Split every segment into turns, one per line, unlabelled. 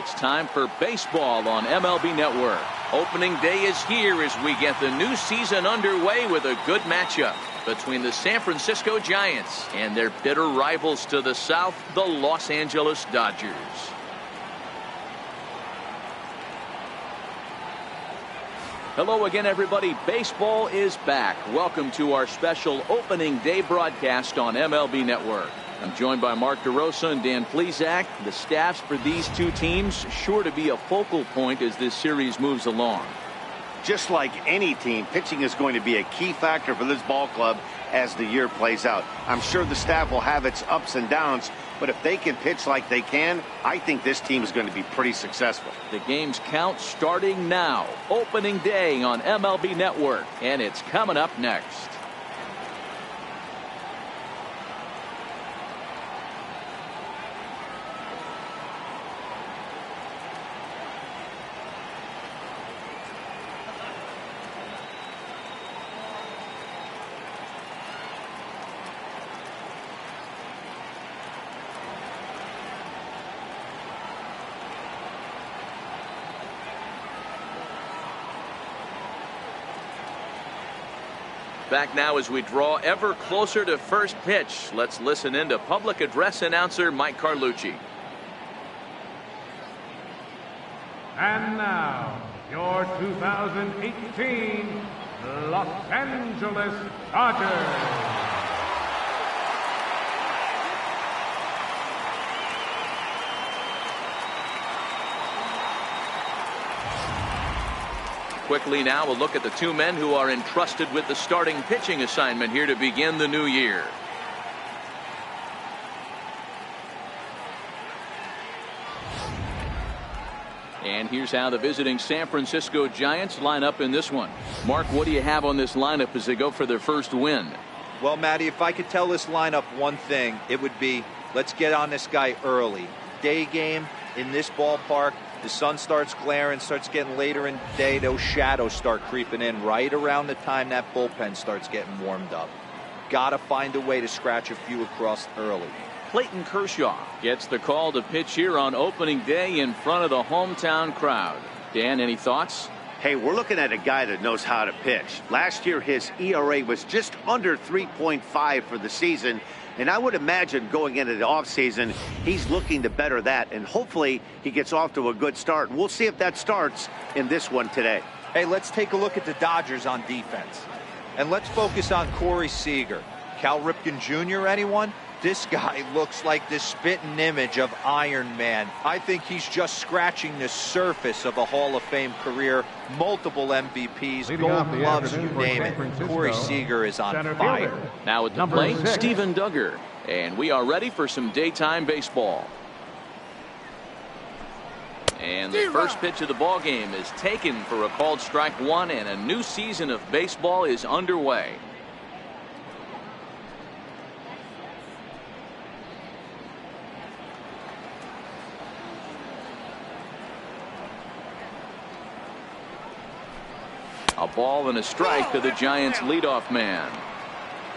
It's time for baseball on MLB Network. Opening day is here as we get the new season underway with a good matchup between the San Francisco Giants and their bitter rivals to the south, the Los Angeles Dodgers. Hello again, everybody. Baseball is back. Welcome to our special opening day broadcast on MLB Network. I'm joined by Mark DeRosa and Dan Plesac. The staffs for these two teams sure to be a focal point as this series moves along.
Just like any team, pitching is going to be a key factor for this ball club as the year plays out. I'm sure the staff will have its ups and downs, but if they can pitch like they can, I think this team is going to be pretty successful.
The games count starting now. Opening day on MLB Network, and it's coming up next. Back now as we draw ever closer to first pitch. Let's listen in to public address announcer Mike Carlucci.
And now, your 2018 Los Angeles Dodgers.
Quickly now, a look at the two men who are entrusted with the starting pitching assignment here to begin the new year. And here's how the visiting San Francisco Giants line up in this one. Mark, what do you have on this lineup as they go for their first win?
Well, Matty, if I could tell this lineup one thing, it would be let's get on this guy early. Day game in this ballpark. The sun starts glaring, starts getting later in the day. Those shadows start creeping in right around the time that bullpen starts getting warmed up. Got to find a way to scratch a few across early.
Clayton Kershaw gets the call to pitch here on opening day in front of the hometown crowd. Dan, any thoughts?
Hey, we're looking at a guy that knows how to pitch. Last year, his ERA was just under 3.5 for the season. And I would imagine going into the offseason, he's looking to better that. And hopefully he gets off to a good start. And we'll see if that starts in this one today.
Hey, let's take a look at the Dodgers on defense. And let's focus on Corey Seager. Cal Ripken Jr., anyone? This guy looks like the spitting image of Iron Man. I think he's just scratching the surface of a Hall of Fame career. Multiple MVPs, Golden Gloves, you name it. Corey Seager is on fire.
Now at the plate, Steven Duggar. And we are ready for some daytime baseball. And the first pitch of the ball game is taken for a called strike one, and a new season of baseball is underway. A ball and a strike to the Giants leadoff man.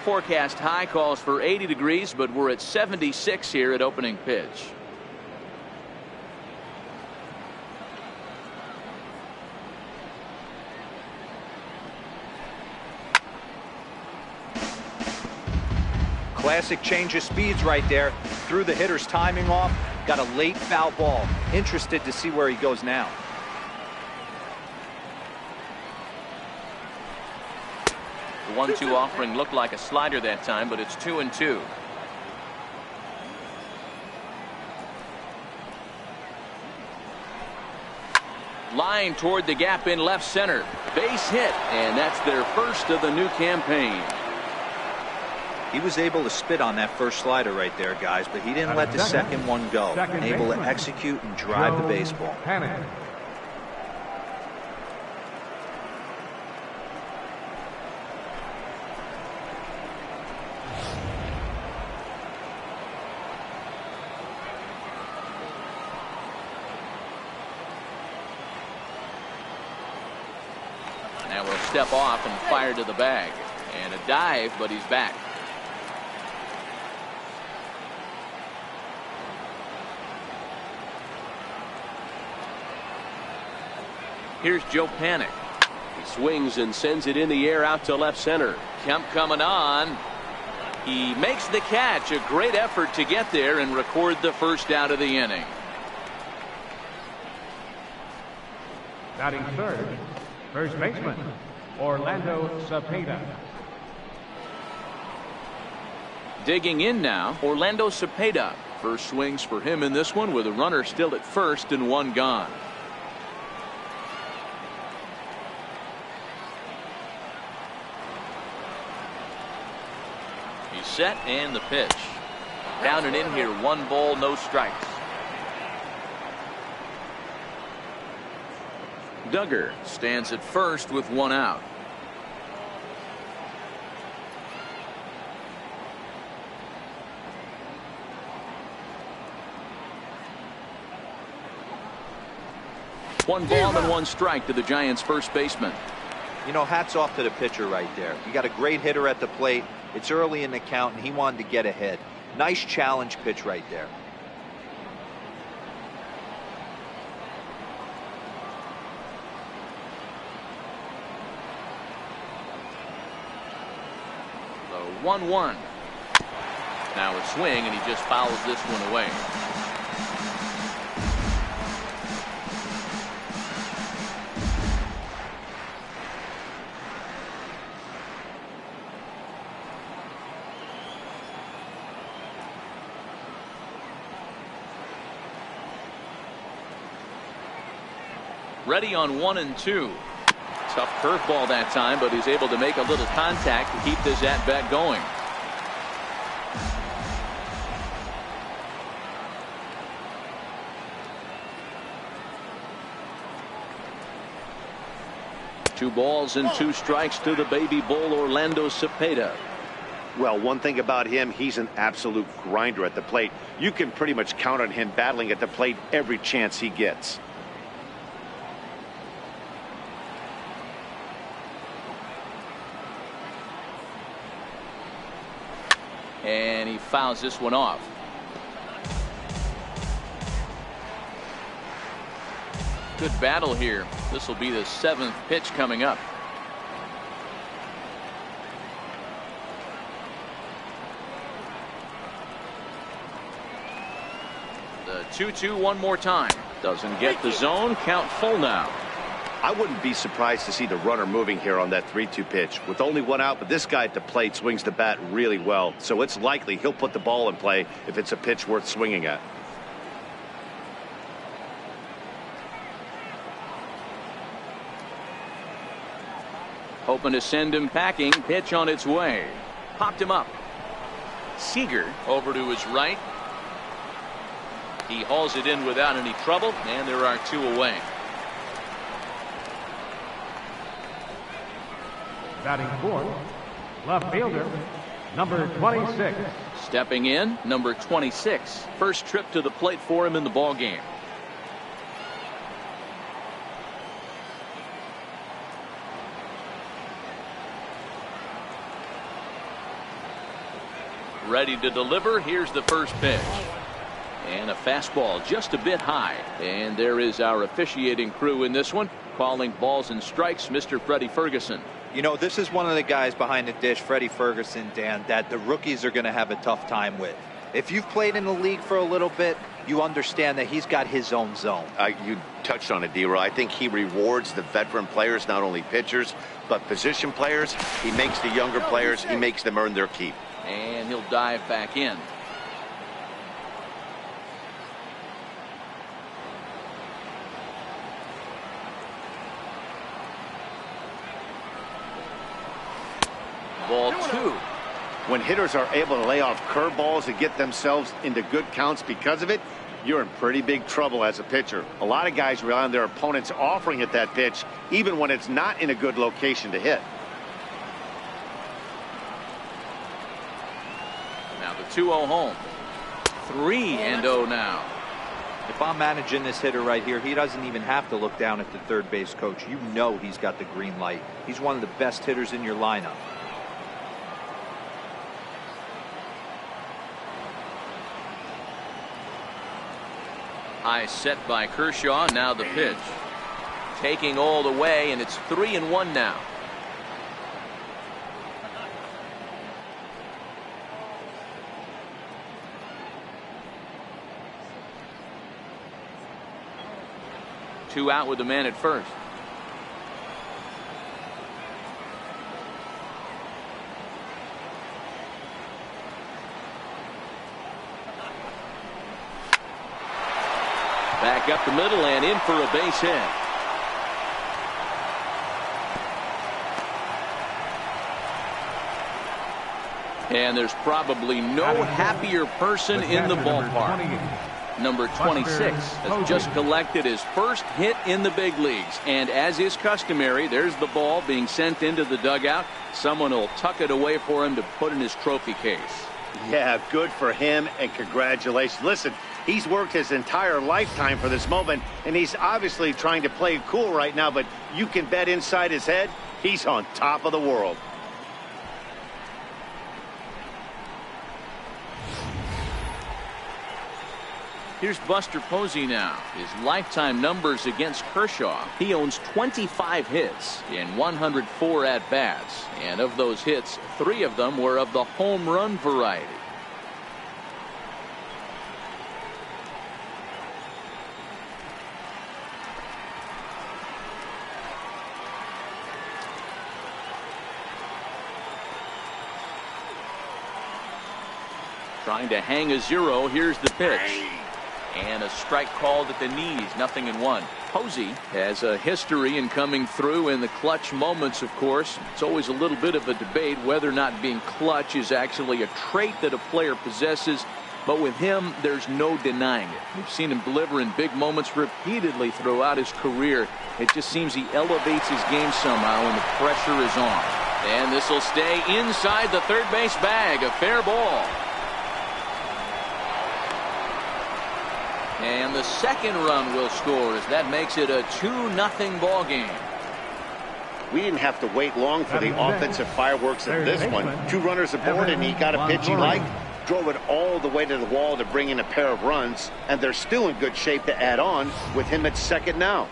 Forecast high calls for 80 degrees, but we're at 76 here at opening pitch.
Classic change of speeds right there. Threw the hitter's timing off. Got a late foul ball. Interested to see where he goes now.
The 1-2 offering looked like a slider that time, but it's 2-2. Line toward the gap in left center. Base hit, and that's their first of the new campaign.
He was able to spit on that first slider right there, guys, but he didn't let the second one go. Able to execute and drive the baseball.
Now will step off and fire to the bag. And a dive, but he's back. Here's Joe Panik.
He swings and sends it in the air out to left center.
Kemp coming on. He makes the catch. A great effort to get there and record the first out of the inning.
Batting third, first baseman, Orlando Cepeda.
Digging in now, Orlando Cepeda. First swings for him in this one with a runner still at first and one gone. He's set and the pitch. Down and in here, 1 ball, no strikes. Duggar stands at first with 1 out. One ball and 1 strike to the Giants' first baseman.
You know, hats off to the pitcher right there. You got a great hitter at the plate. It's early in the count, and he wanted to get ahead. Nice challenge pitch right there.
The 1-1. Now a swing, and he just fouls this one away. Ready on 1 and 2. Tough curveball that time, but he's able to make a little contact to keep this at bat going. Two balls and 2 strikes to the baby bull, Orlando Cepeda.
Well, one thing about him, he's an absolute grinder at the plate. You can pretty much count on him battling at the plate every chance he gets.
And he fouls this one off. Good battle here. This will be the 7th pitch coming up. The 2-2 one more time. Doesn't get the zone. Count full now.
I wouldn't be surprised to see the runner moving here on that 3-2 pitch. With only 1 out, but this guy at the plate swings the bat really well. So it's likely he'll put the ball in play if it's a pitch worth swinging at.
Hoping to send him packing. Pitch on its way. Popped him up. Seager over to his right. He hauls it in without any trouble, and there are 2 away.
Batting fourth, left fielder, number 26.
Stepping in, number 26. First trip to the plate for him in the ball game. Ready to deliver. Here's the first pitch. And a fastball just a bit high. And there is our officiating crew in this one, calling balls and strikes, Mr. Freddie Ferguson.
You know, this is one of the guys behind the dish, Freddie Ferguson, Dan, that the rookies are going to have a tough time with. If you've played in the league for a little bit, you understand that he's got his own zone.
You touched on it, D-Roy. I think he rewards the veteran players, not only pitchers, but position players. He makes the younger players, he makes them earn their keep.
And he'll dive back in. Ball 2.
When hitters are able to lay off curveballs and get themselves into good counts because of it, you're in pretty big trouble as a pitcher. A lot of guys rely on their opponents offering at that pitch, even when it's not in a good location to hit.
Now the 2-0 home. 3-0 now.
If I'm managing this hitter right here, he doesn't even have to look down at the third base coach. You know he's got the green light. He's one of the best hitters in your lineup.
High set by Kershaw. Now the pitch. taking all the way, and it's 3-1 now. Two out with the man at first. Back up the middle and in for a base hit. And there's probably no happier person in the ballpark. Number 26 has just collected his first hit in the big leagues. And as is customary, there's the ball being sent into the dugout. Someone will tuck it away for him to put in his trophy case.
Yeah, good for him, and congratulations. Listen, he's worked his entire lifetime for this moment, and he's obviously trying to play it cool right now, but you can bet inside his head, he's on top of the world.
Here's Buster Posey now. His lifetime numbers against Kershaw. He owns 25 hits in 104 at-bats. And of those hits, 3 of them were of the home run variety. Trying to hang a 0. Here's the pitch. And a strike called at the knees. 0-1. Posey has a history in coming through in the clutch moments, of course. It's always a little bit of a debate whether or not being clutch is actually a trait that a player possesses. But with him, there's no denying it. We've seen him deliver in big moments repeatedly throughout his career. It just seems he elevates his game somehow when the pressure is on. And this will stay inside the third base bag. A fair ball. And the second run will score as that makes it a 2-0 ball game.
We didn't have to wait long for the offensive fireworks of this one. 2 runners aboard, and he got a pitch he liked, drove it all the way to the wall to bring in a pair of runs, and they're still in good shape to add on with him at second now.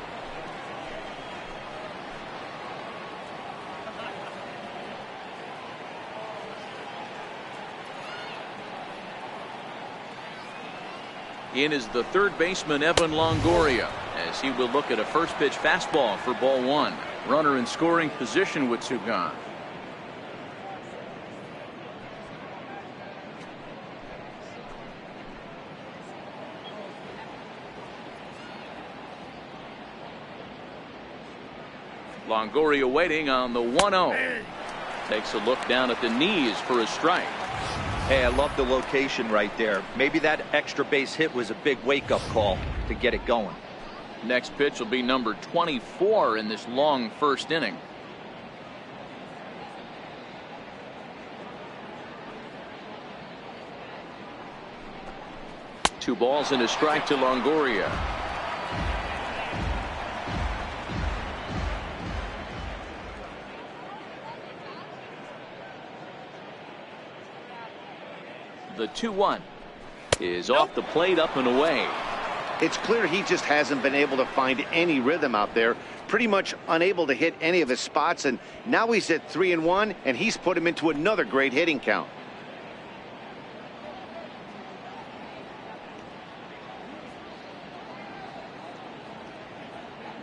In is the third baseman, Evan Longoria, as he will look at a first pitch fastball for ball 1. Runner in scoring position with 2 gone. Longoria waiting on the 1-0. Takes a look down at the knees for a strike.
Hey, I love the location right there. Maybe that extra base hit was a big wake-up call to get it going.
Next pitch will be number 24 in this long first inning. Two balls and a strike to Longoria. The 2-1 is off the plate, up and away.
It's clear he just hasn't been able to find any rhythm out there. Pretty much unable to hit any of his spots, and now he's at 3-1, and he's put him into another great hitting count.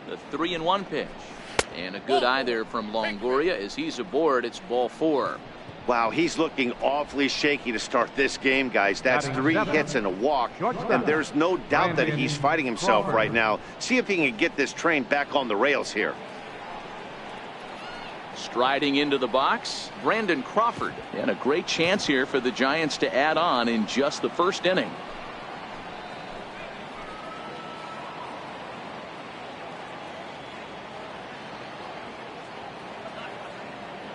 The 3-1 pitch, and a good eye there from Longoria as he's aboard. It's ball 4.
Wow, he's looking awfully shaky to start this game, guys. That's 3 hits and a walk, and there's no doubt that he's fighting himself right now. See if he can get this train back on the rails here.
Striding into the box, Brandon Crawford, and a great chance here for the Giants to add on in just the first inning.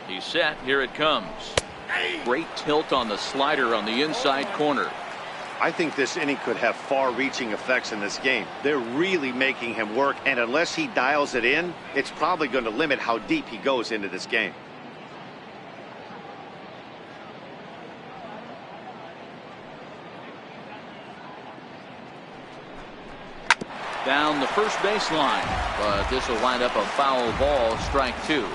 He's set. Here it comes. Great tilt on the slider on the inside corner.
I think this inning could have far-reaching effects in this game. They're really making him work, and unless he dials it in, it's probably going to limit how deep he goes into this game.
down the first baseline, but this will wind up a foul ball, strike 2.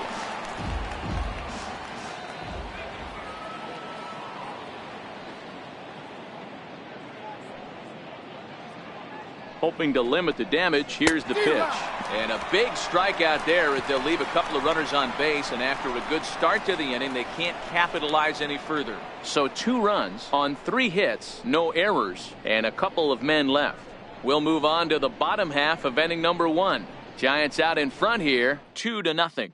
Hoping to limit the damage. Here's the pitch. And a big strikeout there as they'll leave a couple of runners on base, and after a good start to the inning, they can't capitalize any further. So 2 runs on 3 hits, no errors, and a couple of men left. We'll move on to the bottom half of inning number 1. Giants out in front here, 2-0.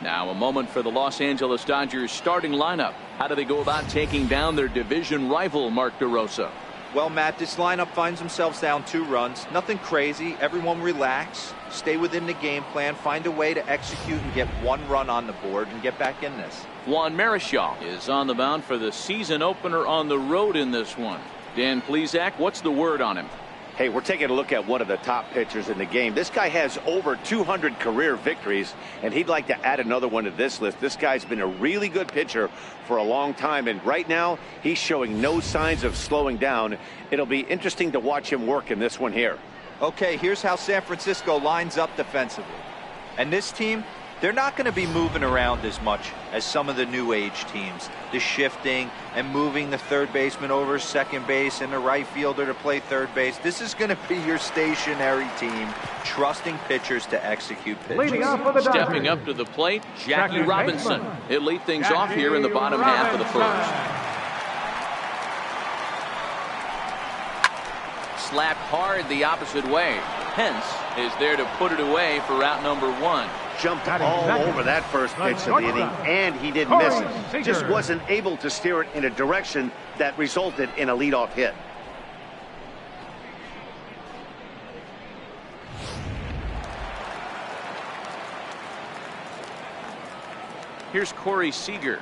Now a moment for the Los Angeles Dodgers starting lineup. How do they go about taking down their division rival, Mark DeRosa?
Well, Matt, this lineup finds themselves down 2 runs. Nothing crazy. Everyone relax. Stay within the game plan. Find a way to execute and get 1 run on the board and get back in this.
Juan Marichal is on the mound for the season opener on the road in this one. Dan Plesac, what's the word on him?
Hey, we're taking a look at one of the top pitchers in the game. This guy has over 200 career victories, and he'd like to add another one to this list. This guy's been a really good pitcher for a long time, and right now he's showing no signs of slowing down. It'll be interesting to watch him work in this one here.
Okay, here's how San Francisco lines up defensively. And this team, they're not going to be moving around as much as some of the new age teams. The shifting and moving the third baseman over second base and the right fielder to play third base. This is going to be your stationary team, trusting pitchers to execute pitches.
Leading off for the Dodgers.
Stepping up to the plate, Jackie
Second
Robinson.
baseman.
He'll lead things off here in the bottom half of the first. Slapped hard the opposite way. Pence is there to put it away for out number 1.
Jumped
Batting
all
second.
over that first pitch of the inning, and he didn't miss it. Just wasn't able to steer it in a direction that resulted in a leadoff hit.
Here's Corey Seager.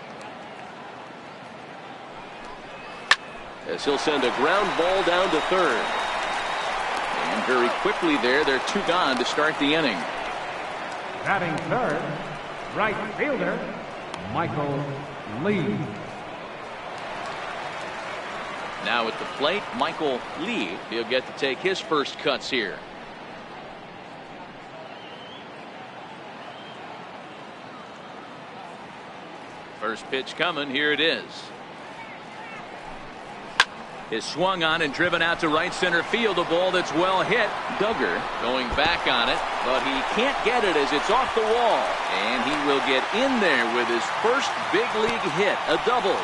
As he'll send a ground ball down to third. And very quickly there, they're 2 gone to start the inning.
Batting third, right fielder, Michael Lee.
Now at the plate, Michael Lee. He'll get to take his first cuts here. First pitch coming. Here it is. Is swung on and driven out to right center field. A ball that's well hit. Duggar going back on it, but he can't get it as it's off the wall. And he will get in there with his first big league hit, a double.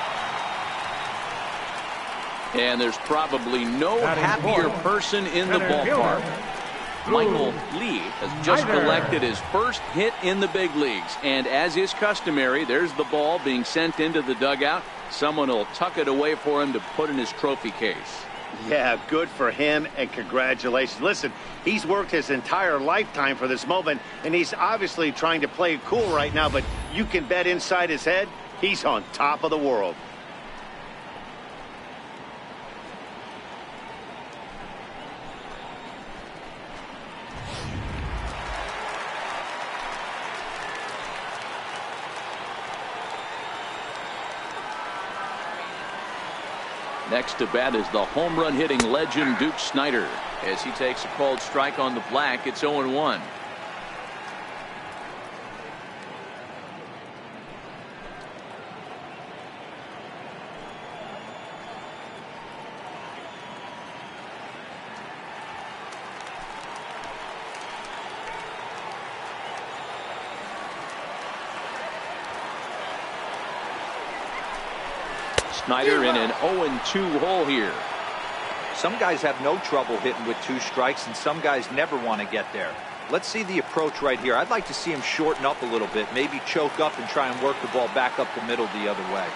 And there's probably no happier person in the ballpark. Michael Lee has just collected his first hit in the big leagues. And as is customary, there's the ball being sent into the dugout. Someone will tuck it away for him to put in his trophy case.
Yeah, good for him, and congratulations. Listen, he's worked his entire lifetime for this moment, and he's obviously trying to play it cool right now, but you can bet inside his head, he's on top of the world.
Next to bat is the home run hitting legend Duke Snider. As he takes a called strike on the black, it's 0-1. Snider in an 0-2 hole here.
Some guys have no trouble hitting with 2 strikes, and some guys never want to get there. Let's see the approach right here. I'd like to see him shorten up a little bit, maybe choke up and try and work the ball back up the middle the other way.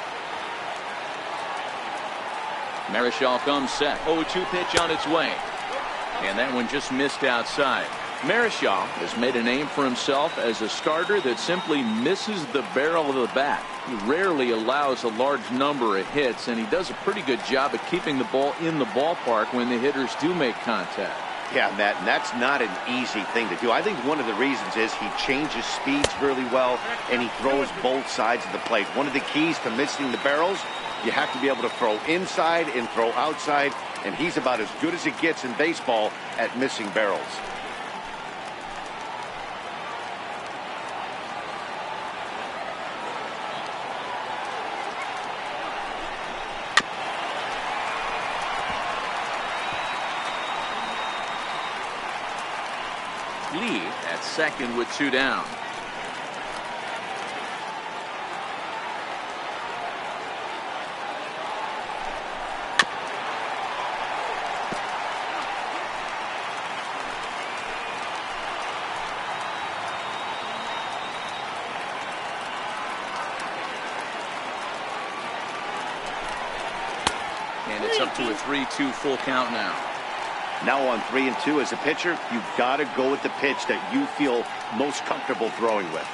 Marichal comes set. 0-2 pitch on its way. And that one just missed outside. Marichal has made a name for himself as a starter that simply misses the barrel of the bat. He rarely allows a large number of hits, and he does a pretty good job at keeping the ball in the ballpark when the hitters do make contact.
Yeah, Matt, and that's not an easy thing to do. I think one of the reasons is he changes speeds really well, and he throws both sides of the plate. One of the keys to missing the barrels, you have to be able to throw inside and throw outside. and he's about as good as it gets in baseball at missing barrels.
Lee at second with 2 down. And it's up to a 3-2 full count now.
Now on 3-2 as a pitcher, you've got to go with the pitch that you feel most comfortable throwing with.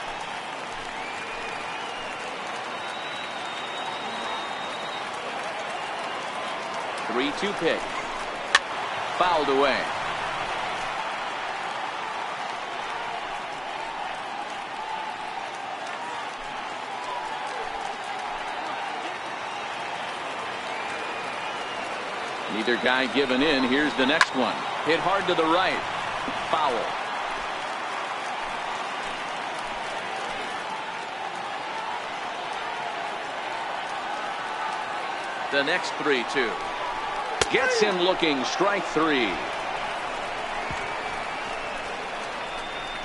Three-two pitch. Fouled away. Neither guy giving in. Here's the next one. Hit hard to the right. Foul. The next 3-2. Gets him looking. Strike 3.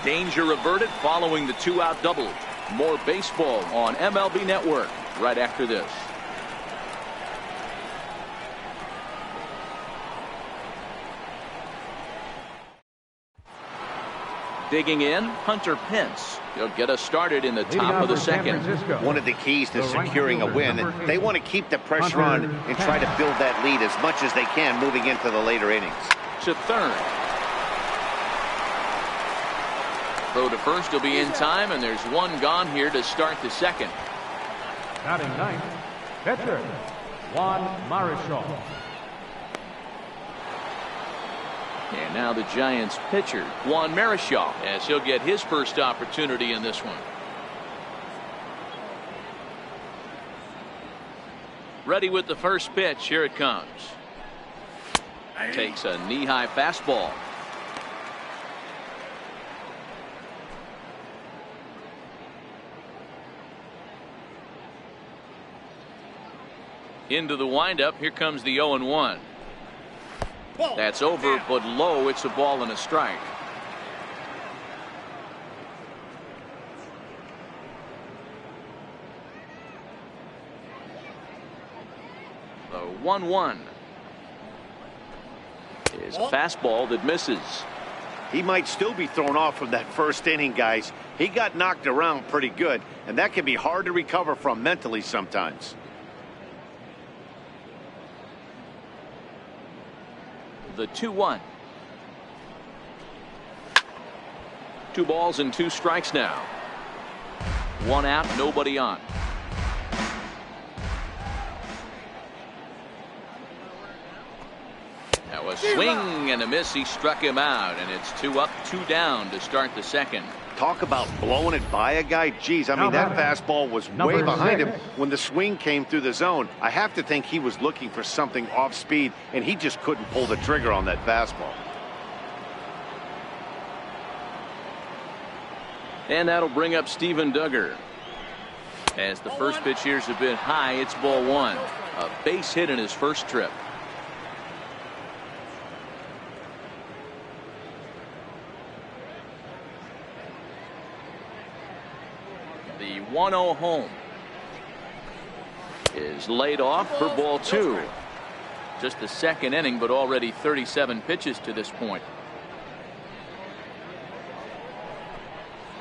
Danger averted following the 2-out double. More baseball on MLB Network right after this. Digging in, Hunter Pence. He'll get us started in the top of the second.
One of the keys to securing a win, they want to keep the pressure on and try to build that lead as much as they can moving into the later innings.
To third. Throw to first will be in time, and there's one gone here to start the second.
Batting ninth, pitcher Juan Marichal.
And now the Giants pitcher, Juan Marichal, as he'll get his first opportunity in this one. Ready with the first pitch. Here it comes. Takes a knee-high fastball. Into the windup. Here comes the 0-1. That's over, but low. It's a ball and a strike. The 1-1 is a fastball that misses.
He might still be thrown off from that first inning, guys. He got knocked around pretty good, and that can be hard to recover from mentally sometimes.
The 2-1. 2 balls and 2 strikes now. 1 out, nobody on. That was swing and a miss. He struck him out, and it's 2 up, 2 down to start the second.
Talk about blowing it by a guy. Geez, I mean, that fastball was way behind him when the swing came through the zone. I have to think he was looking for something off speed, and he just couldn't pull the trigger on that fastball.
And that'll bring up Steven Duggar. As the first pitch here's a bit high, it's ball 1. A base hit in his first trip. The 1-0 home is laid off for ball 2. Just the second inning, but already 37 pitches to this point.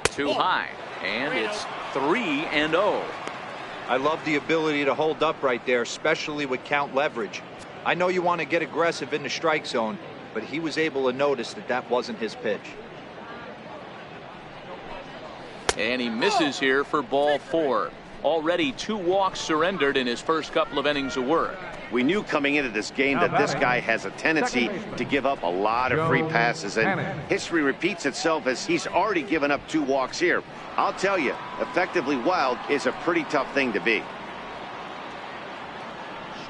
Too high, and it's 3-0.
I love the ability to hold up right there, especially with count leverage. I know you want to get aggressive in the strike zone, but he was able to notice that that wasn't his pitch.
And he misses here for ball 4. Already 2 walks surrendered in his first couple of innings of work.
We knew coming into this game that this guy has a tendency to give up a lot of free passes, and history repeats itself as he's already given up 2 walks here. I'll tell you, effectively wild is a pretty tough thing to be.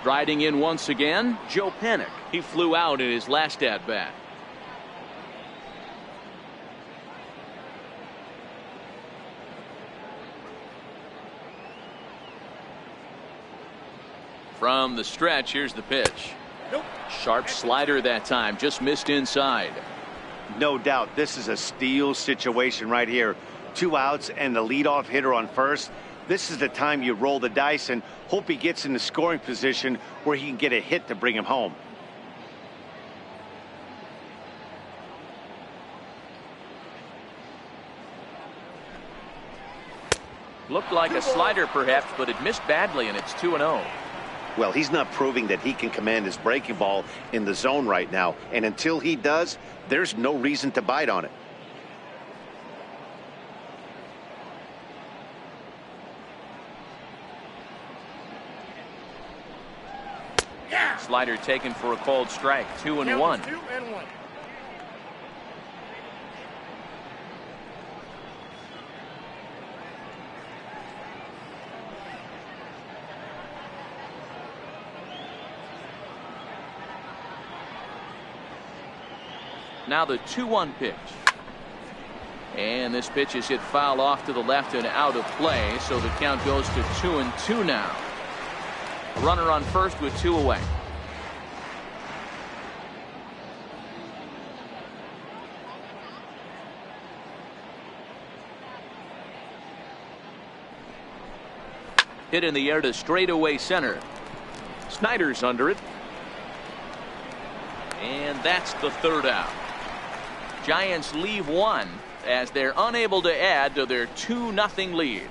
Striding in once again, Joe Panik. He flew out in his last at bat. From the stretch, here's the pitch. Nope. Sharp slider that time, just missed inside.
No doubt this is a steal situation right here. 2 outs and the leadoff hitter on first. This is the time you roll the dice and hope he gets in the scoring position where he can get a hit to bring him home.
Looked like a slider perhaps, but it missed badly, and it's 2-0.
Well, he's not proving that he can command his breaking ball in the zone right now. And until he does, there's no reason to bite on it.
Slider taken for a called strike. 2-1. Now the 2-1 pitch. And this pitch is hit foul off to the left and out of play, so the count goes to 2-2 now. A runner on first with 2 away. Hit in the air to straightaway center. Snyder's under it. And that's the 3rd out. Giants leave 1 as they're unable to add to their 2-0 lead.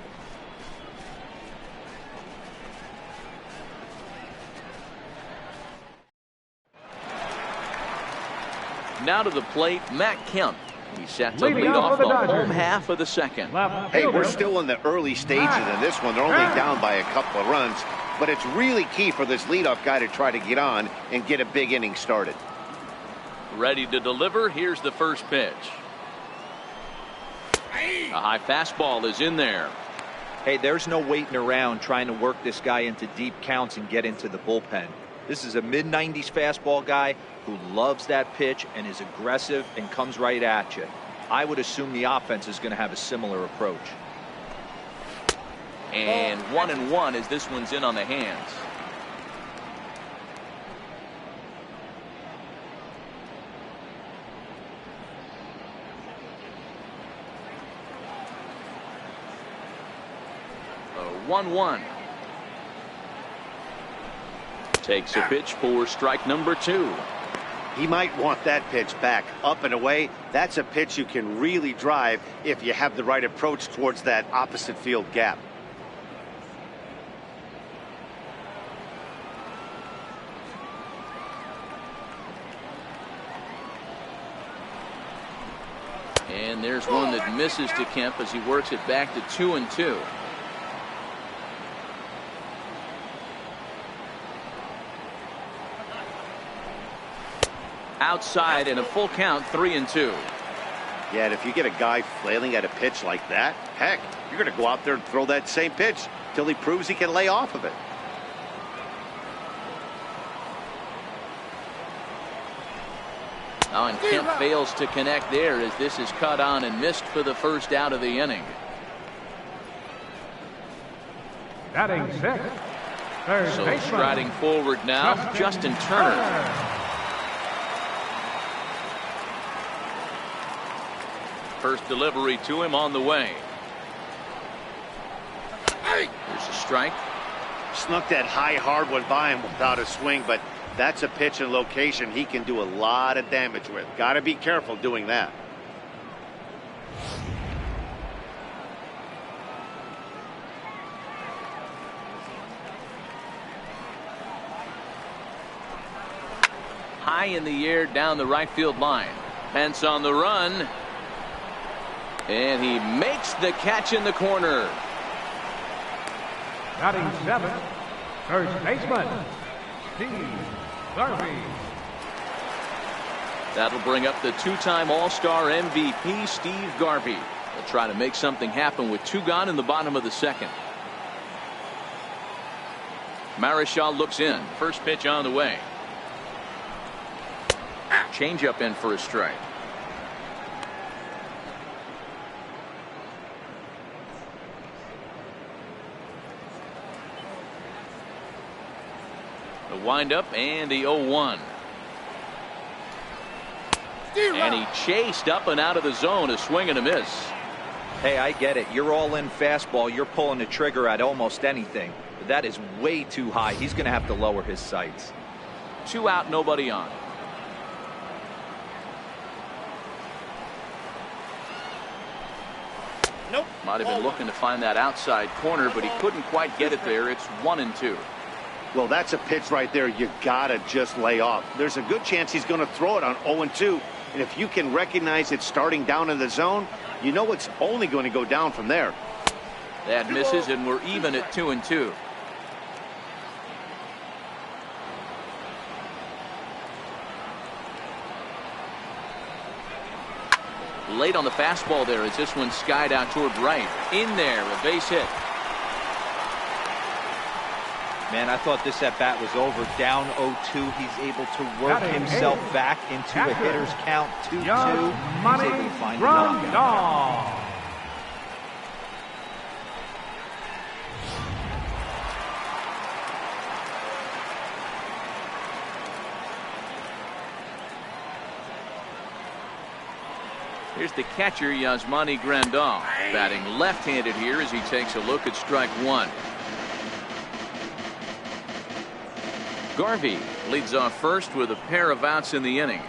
Now to the plate, Matt Kemp. He's set to lead off the home half of the second.
Hey, we're still in the early stages of this one. They're only down by a couple of runs, but it's really key for this leadoff guy to try to get on and get a big inning started.
Ready to deliver. Here's the first pitch. A high fastball is in there.
Hey, there's no waiting around trying to work this guy into deep counts and get into the bullpen. This is a mid-90s fastball guy who loves that pitch and is aggressive and comes right at you. I would assume the offense is going to have a similar approach.
And 1-1 as this one's in on the hands. A 1-1. Takes a pitch for strike number 2.
He might want that pitch back up and away. That's a pitch you can really drive if you have the right approach towards that opposite field gap.
And there's one that misses to Kemp as he works it back to 2-2. Outside and a full count, 3-2.
Yeah, and if you get a guy flailing at a pitch like that, heck, you're going to go out there and throw that same pitch till he proves he can lay off of it.
Oh, and Kemp fails to connect there as this is cut on and missed for the first out of the inning.
Batting 6th.
So striding forward now, Justin Turner. First delivery to him on the way. There's a strike.
Snuck that high hard one by him without a swing, but that's a pitch and location he can do a lot of damage with. Got to be careful doing that.
High in the air down the right field line. Pence on the run. And he makes the catch in the corner.
Batting 7th. First baseman, Steve Garvey.
That'll bring up the 2-time All-Star MVP, Steve Garvey. He'll try to make something happen with 2 gone in the bottom of the second. Marichal looks in. First pitch on the way. Changeup in for a strike. The windup and the 0-1. And he chased up and out of the zone. A swing and a miss.
Hey, I get it. You're all in fastball. You're pulling the trigger at almost anything. But that is way too high. He's going to have to lower his sights.
2 out, nobody on.
Nope.
Might have been looking to find that outside corner, but he couldn't quite get it there. It's 1-2.
Well, that's a pitch right there you gotta just lay off. There's a good chance he's going to throw it on 0-2, and if you can recognize it starting down in the zone, you know it's only going to go down from there.
That misses, and we're even at 2-2. Late on the fastball there as this one skied out toward right. In there, a base hit.
Man, I thought this at bat was over. Down 0-2. He's able to work himself back into a hitter's count. 2-2. He's able to find
Grandal.
Here's the catcher, Yasmani Grandal, batting left-handed here as he takes a look at strike one. Garvey leads off first with a pair of outs in the inning.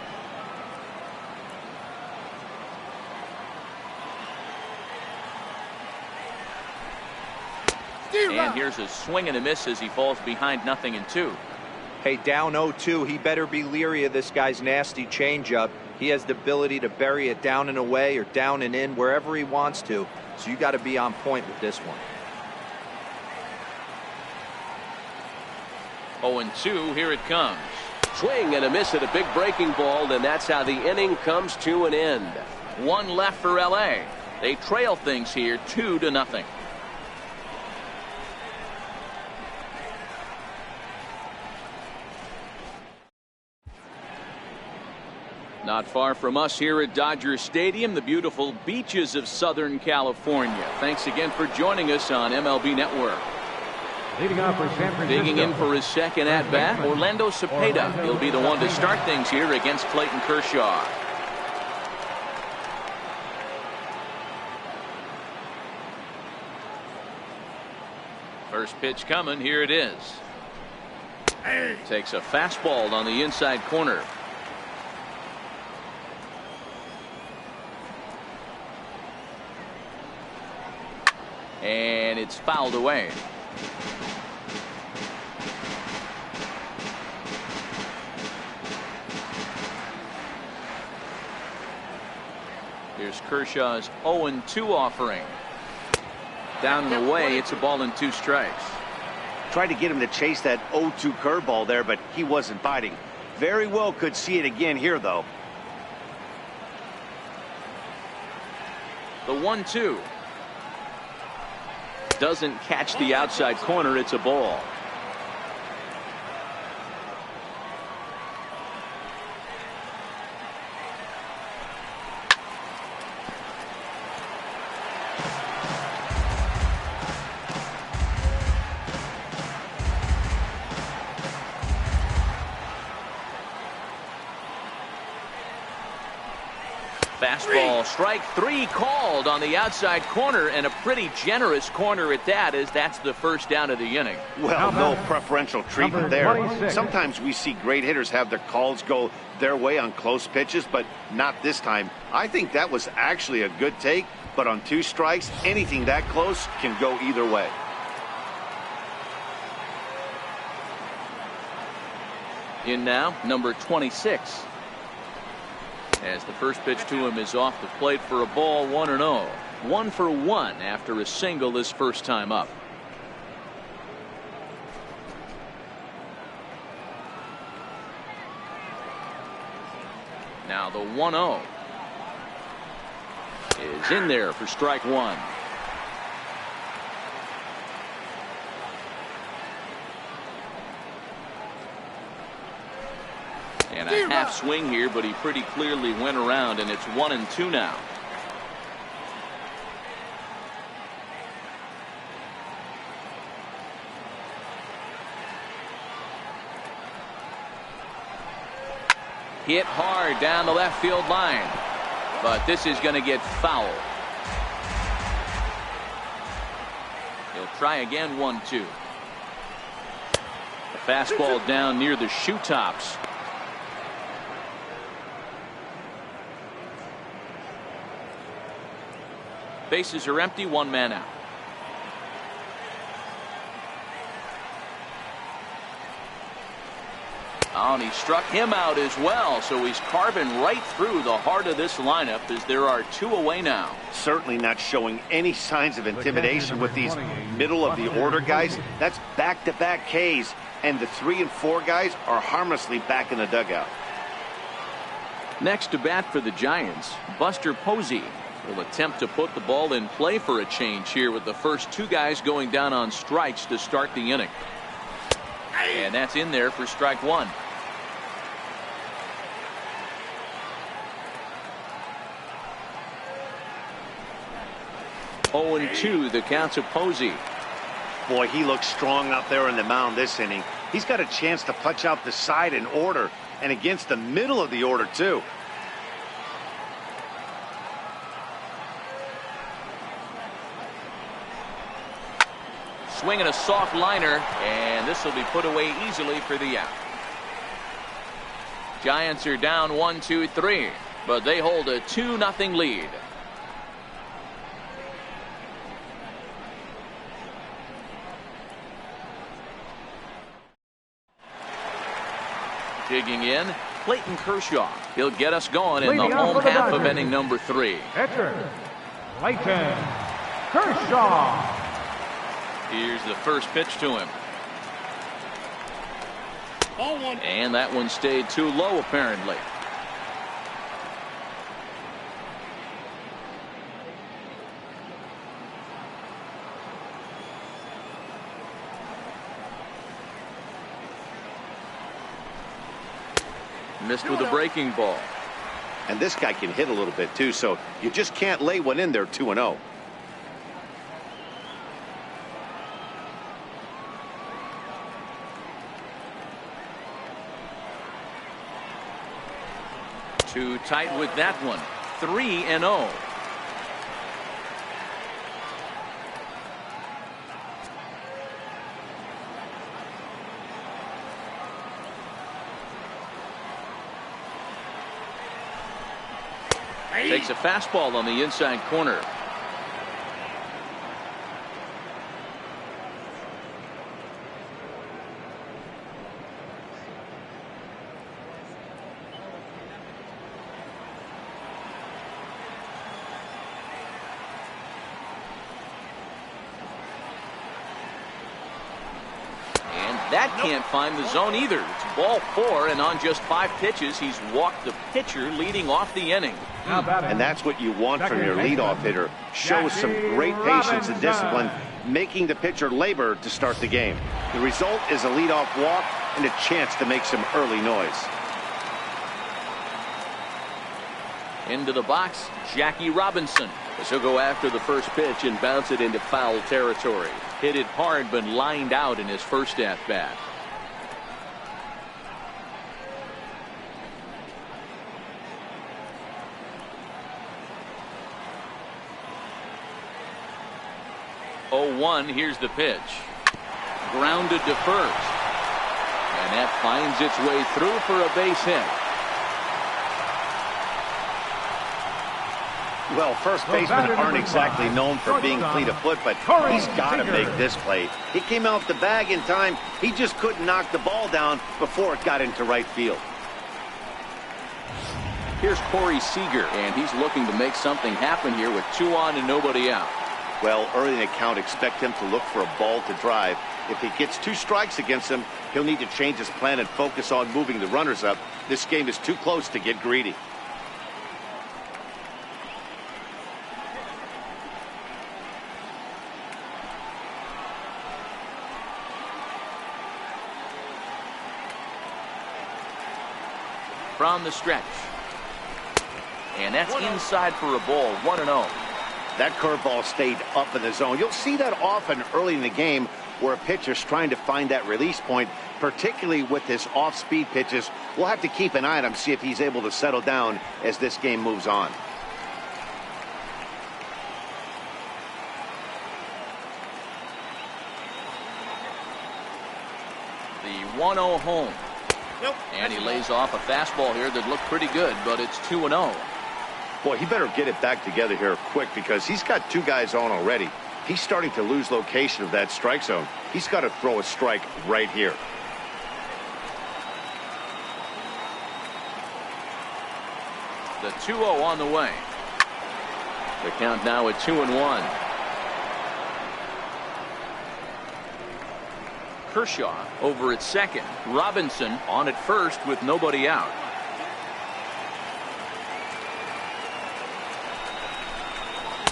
And here's a swing and a miss as he falls behind 0-2.
Hey, down 0-2. He better be leery of this guy's nasty changeup. He has the ability to bury it down and away or down and in wherever he wants to. So you got to be on point with this one.
0-2, here it comes.
Swing and a miss at a big breaking ball, and that's how the inning comes to an end.
One left for LA. They trail things here 2-0. Not far from us here at Dodger Stadium, the beautiful beaches of Southern California. Thanks again for joining us on MLB Network.
Leading off for San Francisco.
Digging in for his second at-bat, Orlando Cepeda. He'll be the one to start things here against Clayton Kershaw. First pitch coming, here it is. Takes a fastball on the inside corner. And it's fouled away. Here's Kershaw's 0-2 offering. Down and away, it's a ball and 2 strikes.
Tried to get him to chase that 0-2 curveball there, but he wasn't biting. Very well could see it again here, though.
The 1-2. Doesn't catch the outside corner. It's a ball. Fastball, strike 3 called on the outside corner, and a pretty generous corner at that, as that's the first down of the inning.
Well, no preferential treatment there.
26.
Sometimes we see great hitters have their calls go their way on close pitches, but not this time. I think that was actually a good take, but on 2 strikes, anything that close can go either way.
In now, number 26. As the first pitch to him is off the plate for a ball, 1-0. 1 for 1 after a single this first time up. Now the 1-0 is in there for strike 1. half swing here, but he pretty clearly went around, and it's 1-2 now. Hit hard down the left field line, but this is going to get foul. He'll try again. 1-2. A fastball down near the shoe tops. Bases are empty. One man out. Oh, and he struck him out as well, so he's carving right through the heart of this lineup as there are 2 away now.
Certainly not showing any signs of intimidation with these middle of the order guys. That's back-to-back Ks, and the 3 and 4 guys are harmlessly back in the dugout.
Next to bat for the Giants, Buster Posey will attempt to put the ball in play for a change here with the first 2 guys going down on strikes to start the inning. And that's in there for strike 1. Oh, 0-2 the count of Posey.
Boy, he looks strong out there in the mound this inning. He's got a chance to punch out the side in order, and against the middle of the order too.
Swinging a soft liner, and this will be put away easily for the out. Giants are down 1-2-3, but they hold a 2-0 lead. Digging in, Clayton Kershaw. He'll get us going in the home half of inning number 3.
Pitcher, Clayton Kershaw.
Here's the first pitch to him. And that one stayed too low, apparently. Missed with a breaking ball.
And this guy can hit a little bit too, so you just can't lay one in there 2-0.
Too tight with that one. 3-0. Takes a fastball on the inside corner. That can't find the zone either. It's ball 4, and on just 5 pitches, he's walked the pitcher leading off the inning.
And that's what you want from your leadoff hitter. Shows some great patience and discipline, making the pitcher labor to start the game. The result is a leadoff walk and a chance to make some early noise.
Into the box, Jackie Robinson.
As he'll go after the first pitch and bounce it into foul territory.
Hit it hard, but lined out in his first at-bat. Oh, 1, here's the pitch. Grounded to first. And that finds its way through for a base hit.
Well, first basemen aren't exactly known for being fleet of foot, but he's got to make this play. He came out the bag in time. He just couldn't knock the ball down before it got into right field.
Here's Corey Seager, and he's looking to make something happen here with 2 on and nobody out.
Well, early in the count, expect him to look for a ball to drive. If he gets 2 strikes against him, he'll need to change his plan and focus on moving the runners up. This game is too close to get greedy.
from the stretch. And that's inside for a ball, 1-0.
That curveball stayed up in the zone. You'll see that often early in the game where a pitcher's trying to find that release point, particularly with his off-speed pitches. We'll have to keep an eye on him, see if he's able to settle down as this game moves on.
The 1-0 home. And he lays off a fastball here that looked pretty good, but it's 2-0.
Boy, he better get it back together here quick because he's got two guys on already. He's starting to lose location of that strike zone. He's got to throw a strike right here.
The 2-0 on the way. The count now at 2-1. Kershaw over at second. Robinson on at first with nobody out.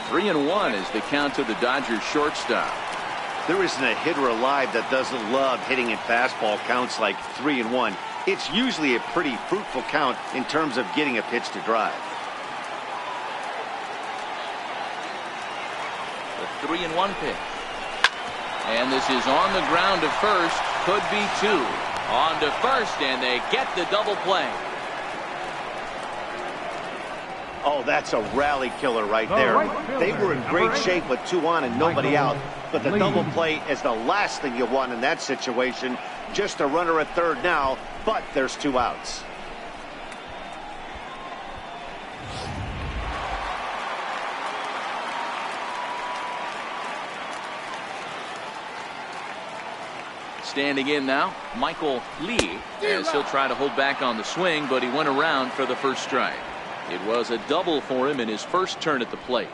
Three and 1 is the count to the Dodgers shortstop.
There isn't a hitter alive that doesn't love hitting in fastball counts like 3 and 1. It's usually a pretty fruitful count in terms of getting a pitch to drive.
The 3 and 1 pitch. And this is on the ground to first. Could be two. On to first, and they get the double play.
Oh, that's a rally killer right there. They were in great shape with 2 on and nobody out. But the double play is the last thing you want in that situation. Just a runner at third now, but there's 2 outs.
Standing in now, Michael Lee, as he'll try to hold back on the swing, but he went around for the first strike. It was a double for him in his first turn at the plate.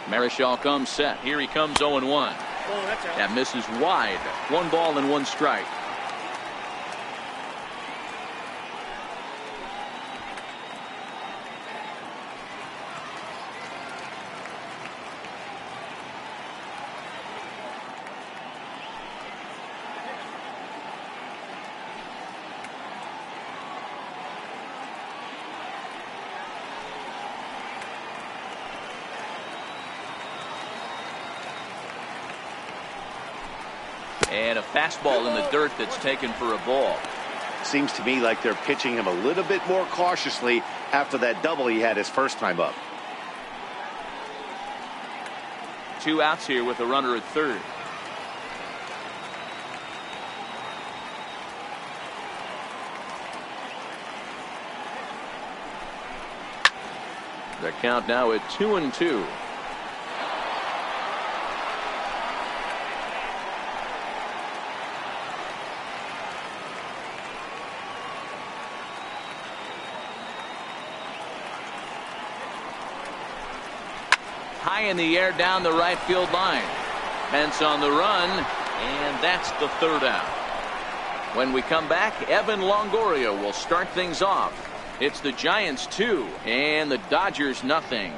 Marichal comes set. Here he comes 0-1. That misses wide. 1 ball and 1 strike. And a fastball in the dirt that's taken for a ball.
Seems to me like they're pitching him a little bit more cautiously after that double he had his first time up.
2 outs here with a runner at third. The count now at 2-2. High in the air down the right field line. Pence on the run, and that's the 3rd out. When we come back, Evan Longoria will start things off. It's the Giants 2 and the Dodgers nothing.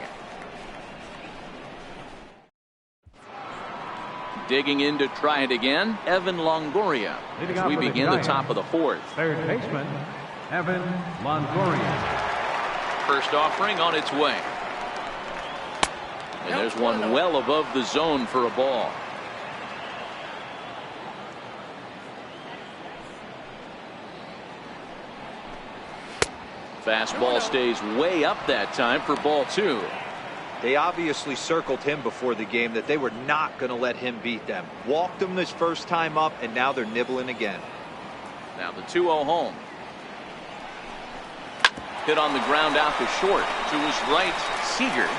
Digging in to try it again, Evan Longoria, as we begin the top of the 4th.
Third baseman, Evan Longoria.
First offering on its way. And there's one well above the zone for a ball. Fastball stays way up that time for ball 2.
They obviously circled him before the game that they were not going to let him beat them. Walked him his first time up, and now they're nibbling again.
Now the 2-0 home. Hit on the ground out to short. To his right, Seager.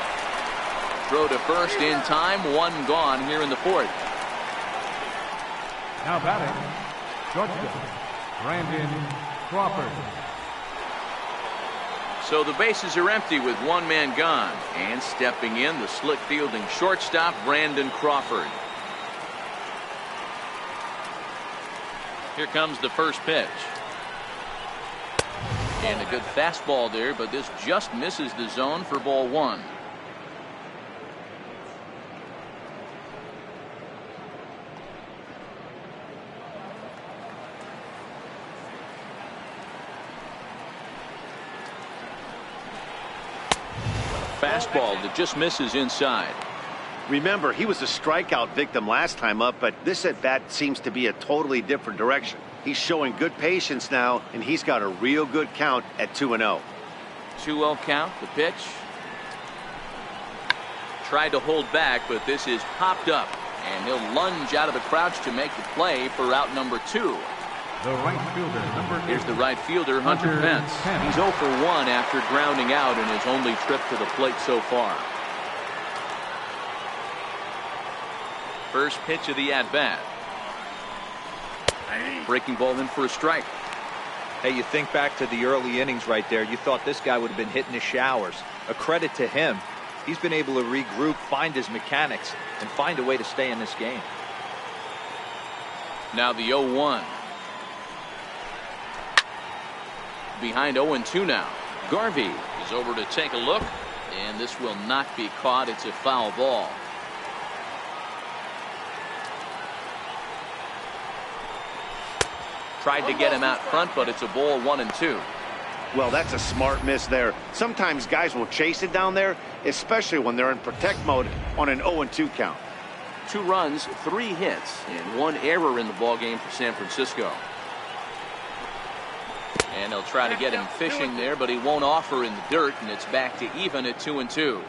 Throw to first in time. 1 gone here in the 4th.
Now batting, shortstop, Brandon Crawford.
So the bases are empty with 1 man gone. And stepping in, the slick fielding shortstop, Brandon Crawford. Here comes the first pitch. And a good fastball there, but this just misses the zone for ball 1. fastball that just misses inside.
Remember, he was a strikeout victim last time up, but this at-bat seems to be a totally different direction. He's showing good patience now, and he's got a real good count at 2-0.
2-0 count, the pitch. Tried to hold back, but this is popped up, and he'll lunge out of the crouch to make the play for out number 2.
The right fielder, number 8.
Here's the right fielder, Hunter Pence. He's 0 for 1 after grounding out in his only trip to the plate so far. First pitch of the at-bat. Breaking ball in for a strike.
Hey, you think back to the early innings right there. You thought this guy would have been hitting the showers. A credit to him. He's been able to regroup, find his mechanics, and find a way to stay in this game.
Now the 0-1. Behind 0-2 now. Garvey is over to take a look, and this will not be caught. It's a foul ball. Tried to get him out front, but it's a ball 1-2.
Well, that's a smart miss there. Sometimes guys will chase it down there, especially when they're in protect mode on an 0-2 count.
2 runs, 3 hits, and 1 error in the ballgame for San Francisco. And they'll try to get him fishing there, but he won't offer in the dirt, and it's back to even at 2-2.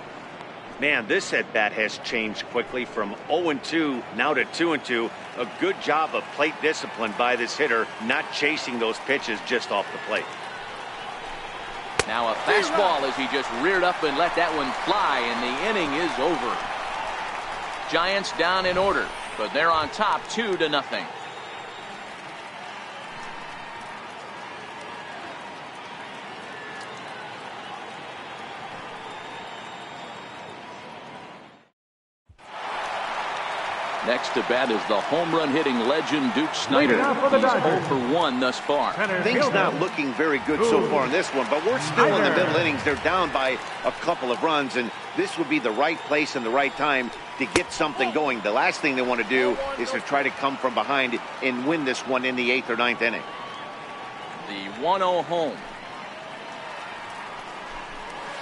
Man, this at-bat has changed quickly from 0-2 now to 2-2. A good job of plate discipline by this hitter, not chasing those pitches just off the plate.
Now a fastball as he just reared up and let that one fly, and the inning is over. Giants down in order, but they're on top 2-0. Next to bat is the home run hitting legend Duke Snider. He's 0 for 1 thus far.
Things not looking very good so far in this one, but we're still in the middle innings. They're down by a couple of runs, and this would be the right place and the right time to get something going. The last thing they want to do is to try to come from behind and win this one in the 8th or 9th inning.
The 1-0 home.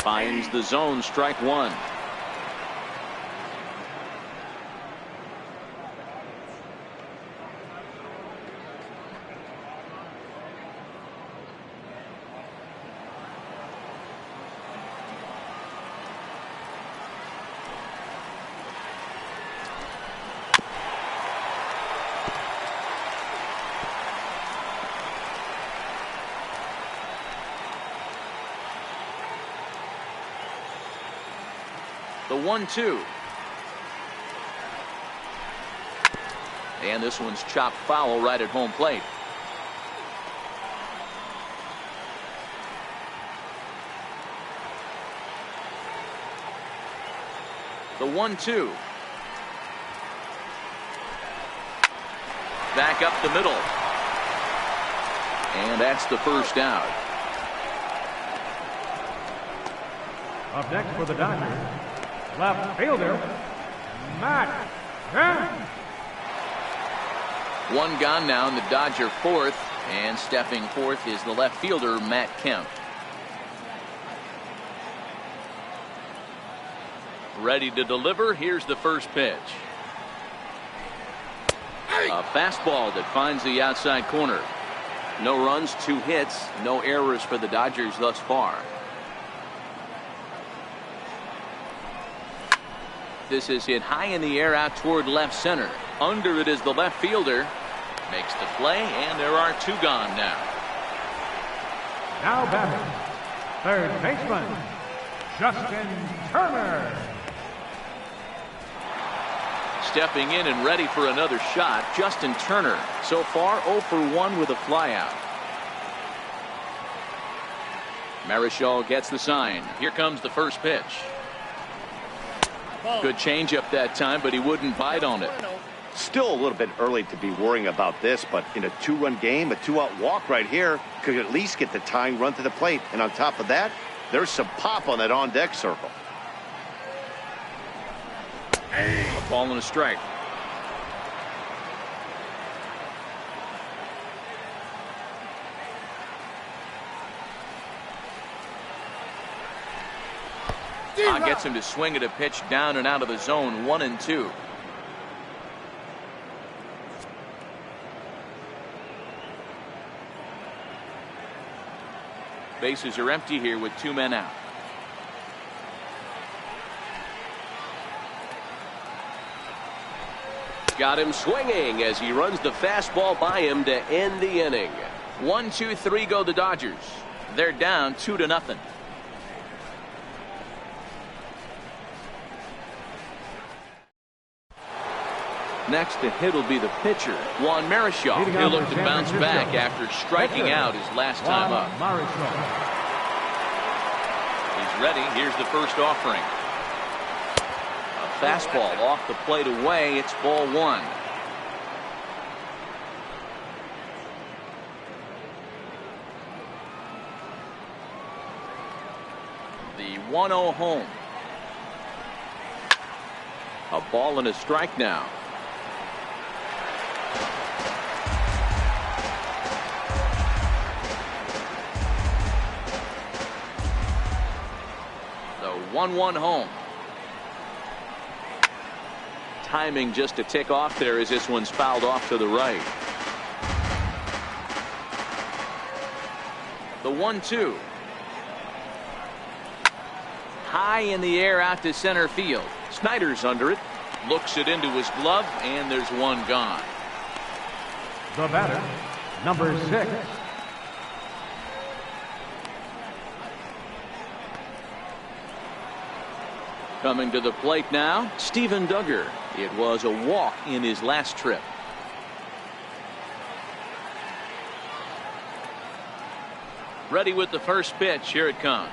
Finds the zone, strike 1. The 1-2. And this one's chopped foul right at home plate. The 1-2. Back up the middle. And that's the first out.
Up next for the Dodgers, left fielder, Matt Kemp.
1 gone now in the Dodger 4th, and stepping forth is the left fielder, Matt Kemp. Ready to deliver. Here's the first pitch. A fastball that finds the outside corner. No runs, 2 hits, no errors for the Dodgers thus far. This is hit high in the air out toward left center. Under it is the left fielder. Makes the play, and there are 2 gone now.
Now batting, third baseman, Justin Turner.
Stepping in and ready for another shot, Justin Turner. So far 0 for 1 with a flyout. Marichal gets the sign. Here comes the first pitch. Good changeup that time, but he wouldn't bite on it.
Still a little bit early to be worrying about this, but in a 2-run game, a 2-out walk right here could at least get the tying run to the plate. And on top of that, there's some pop on that on-deck circle.
A ball and a strike. Gets him to swing at a pitch down and out of the zone. 1-2. Bases are empty here with 2 men out.
Got him swinging as he runs the fastball by him to end the inning.
1-2-3 go the Dodgers. They're down 2-0. Next to hit will be the pitcher, Juan Marichal. He'll look to bounce back after striking out his last time up. He's ready. Here's the first offering. A fastball off the plate away. It's ball 1. The 1-0 home. A ball and a strike now. The 1-1 home. Timing just a tick off there as this one's fouled off to the right. The 1-2. High in the air out to center field. Snyder's under it. Looks it into his glove, and there's one gone.
The batter, number 6.
Coming to the plate now, Steven Duggar. It was a walk in his last trip. Ready with the first pitch. Here it comes.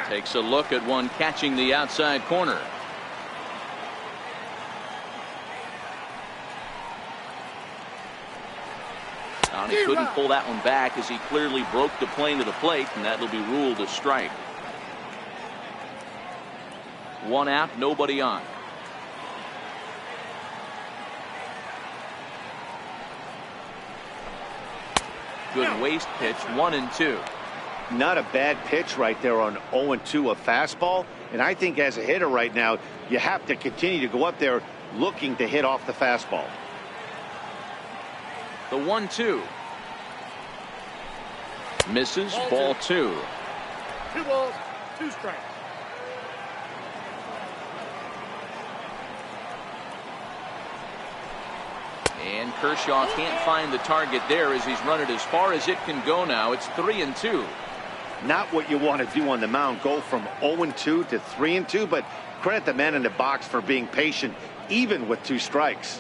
Takes a look at one catching the outside corner. He couldn't pull that one back as he clearly broke the plane to the plate, and that'll be ruled a strike. 1 out, nobody on. Good waste pitch, 1-2.
Not a bad pitch right there on 0-2, a fastball. And I think as a hitter right now, you have to continue to go up there looking to hit off the fastball.
The 1-2. Misses, ball 2.
2 balls, 2 strikes.
And Kershaw can't find the target there as he's run it as far as it can go now. It's 3-2.
Not what you want to do on the mound, go from 0-2 to 3-2, but credit the man in the box for being patient even with 2 strikes.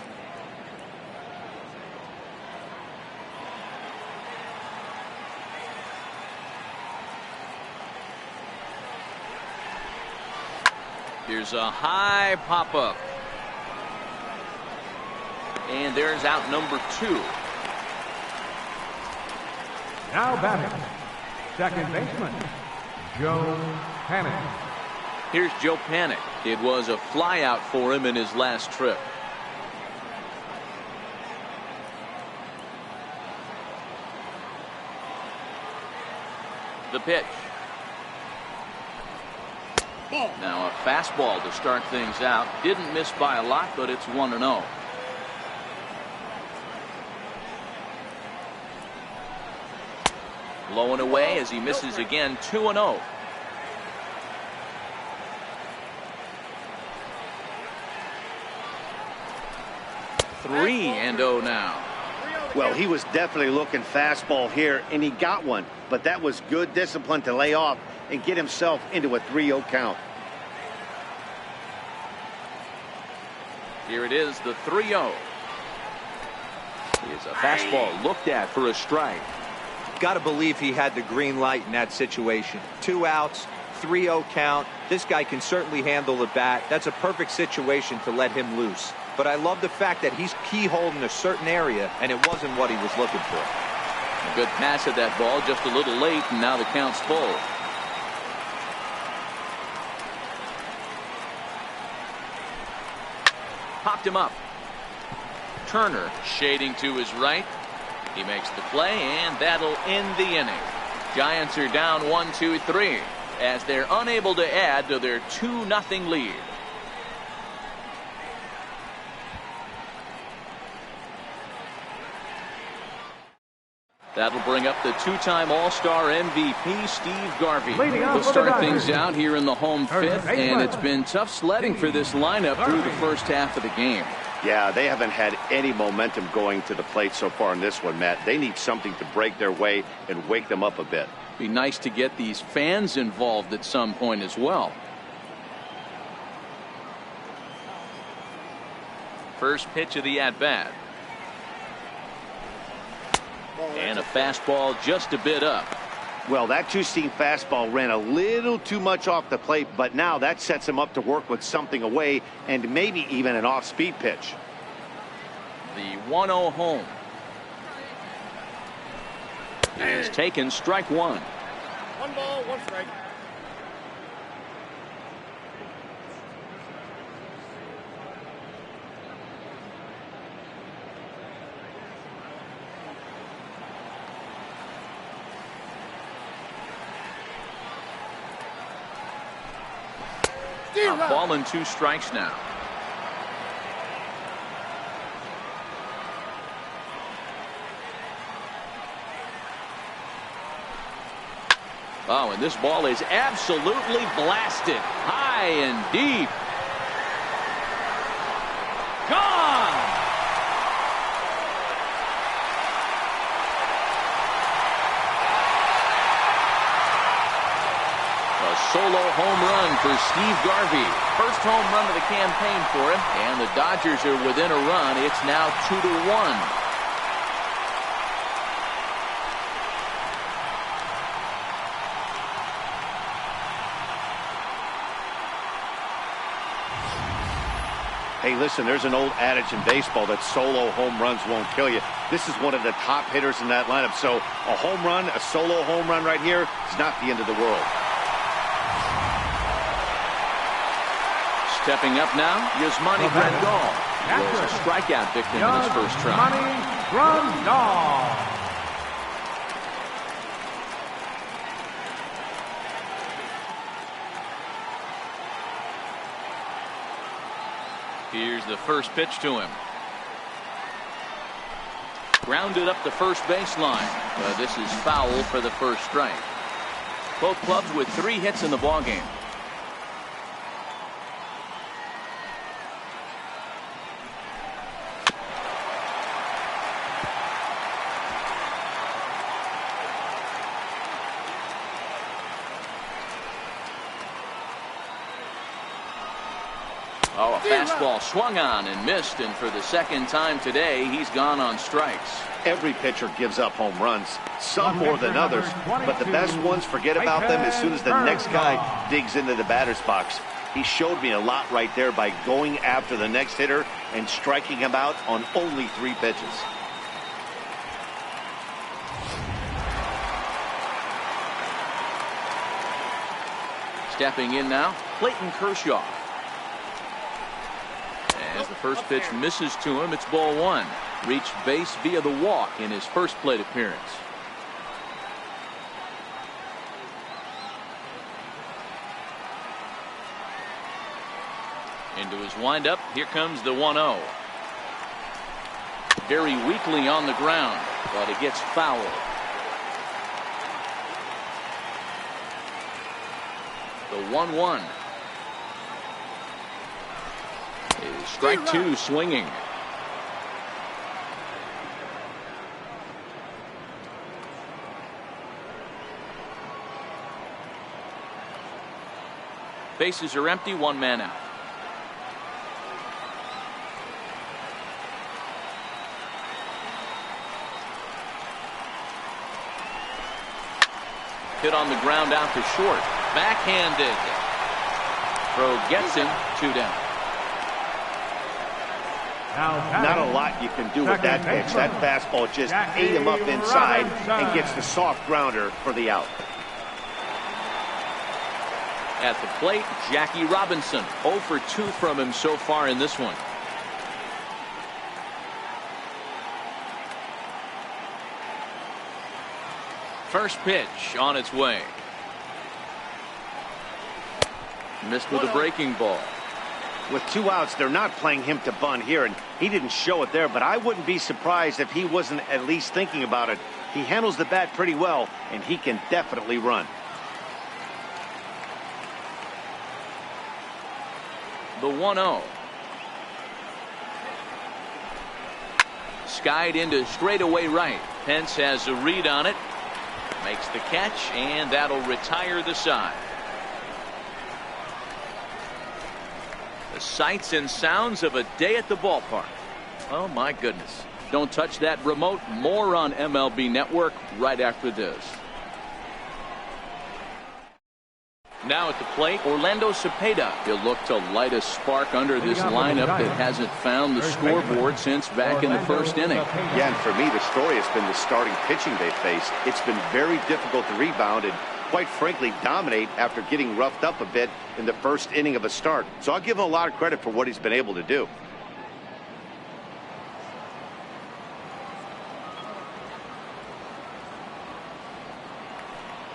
Here's a high pop-up. And there's out number 2.
Now batting, second baseman, Joe Panik.
Here's Joe Panik. It was a flyout for him in his last trip. The pitch. Now a fastball to start things out. Didn't miss by a lot, but it's 1-0. Low and away as he misses again. 2-0. Three and 0 now.
Well, he was definitely looking fastball here, and he got one. But that was good discipline to lay off and get himself into a 3-0 count.
Here it is, the 3-0. Is a fastball looked at for a strike.
Got to believe he had the green light in that situation. 2 outs, 3-0 count. This guy can certainly handle the bat. That's a perfect situation to let him loose. But I love the fact that he's keyholed in a certain area, and it wasn't what he was looking for.
A good pass at that ball, just a little late, and now the count's full. Popped him up. Turner shading to his right. He makes the play, and that'll end the inning. Giants are down 1-2-3. as they're unable to add to their 2-0 lead. That'll bring up the two-time All-Star MVP, Steve Garvey. We'll start things out here in the home fifth, and it's been tough sledding for this lineup through the first half of the game.
Yeah, they haven't had any momentum going to the plate so far in this one, Matt. They need something to break their way and wake them up a bit.
Be nice to get these fans involved at some point as well. First pitch of the at-bat. And a fastball just a bit up.
Well, that two-seam fastball ran a little too much off the plate, but now that sets him up to work with something away and maybe even an off-speed pitch.
The 1-0 home is taken, strike one.
1 ball, 1 strike.
A ball and 2 strikes now. Oh, and this ball is absolutely blasted high and deep. Gone. A solo home run for Steve Garvey. First home run of the campaign for him, and the Dodgers are within a run. It's now 2-1.
Hey, listen, there's an old adage in baseball that solo home runs won't kill you. This is one of the top hitters in that lineup. So a home run, a solo home run right here is not the end of the world.
Stepping up now, Yasmani Grandal. He was a strikeout victim in his first try.
Yasmani Grandal.
Here's the first pitch to him. Grounded up the first baseline. This is foul for the first strike. Both clubs with 3 hits in the ballgame. Oh, a fastball swung on and missed, and for the second time today, he's gone on strikes.
Every pitcher gives up home runs, some more than others, but the best ones forget about them as soon as the next guy digs into the batter's box. He showed me a lot right there by going after the next hitter and striking him out on only 3 pitches.
Stepping in now, Clayton Kershaw. As the first pitch misses to him, it's ball 1. Reached base via the walk in his first plate appearance. Into his windup, here comes the 1-0. Very weakly on the ground, but it gets fouled. The 1-1. Is strike 2 swinging. Bases are empty, 1 man out. Hit on the ground out to short. Backhanded. Throw gets him, 2 down.
Not a lot you can do with that pitch. That fastball just ate him up inside and gets the soft grounder for the out.
At the plate, Jackie Robinson. 0 for 2 from him so far in this one. First pitch on its way. Missed with a breaking ball.
With 2 outs, they're not playing him to bunt here, and he didn't show it there, but I wouldn't be surprised if he wasn't at least thinking about it. He handles the bat pretty well, and he can definitely run.
The 1-0. Skied into straightaway right. Pence has a read on it. Makes the catch, and that'll retire the side. The sights and sounds of a day at the ballpark. Oh, my goodness. Don't touch that remote. More on MLB Network right after this. Now at the plate, Orlando Cepeda. He'll look to light a spark under this lineup that hasn't found the scoreboard since back in the first inning.
Yeah, and for me, the story has been the starting pitching they faced. It's been very difficult to rebound and, quite frankly, dominate after getting roughed up a bit in the first inning of a start. So I'll give him a lot of credit for what he's been able to do.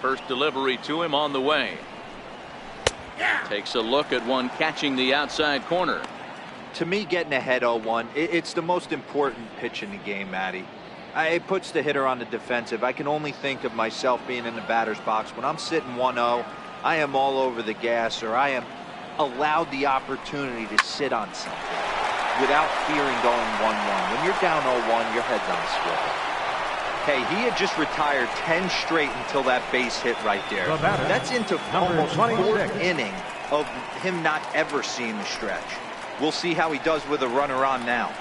First delivery to him on the way. Takes a look at one catching the outside corner.
To me, getting ahead 0-1, it's the most important pitch in the game, Matty. It puts the hitter on the defensive. I can only think of myself being in the batter's box. When I'm sitting 1-0, I am all over the gas, or I am allowed the opportunity to sit on something without fearing going 1-1. When you're down 0-1, your head's on a swivel. Hey, he had just retired 10 straight until that base hit right there. That's into almost 4th inning of him not ever seeing the stretch. We'll see how he does with a runner on now.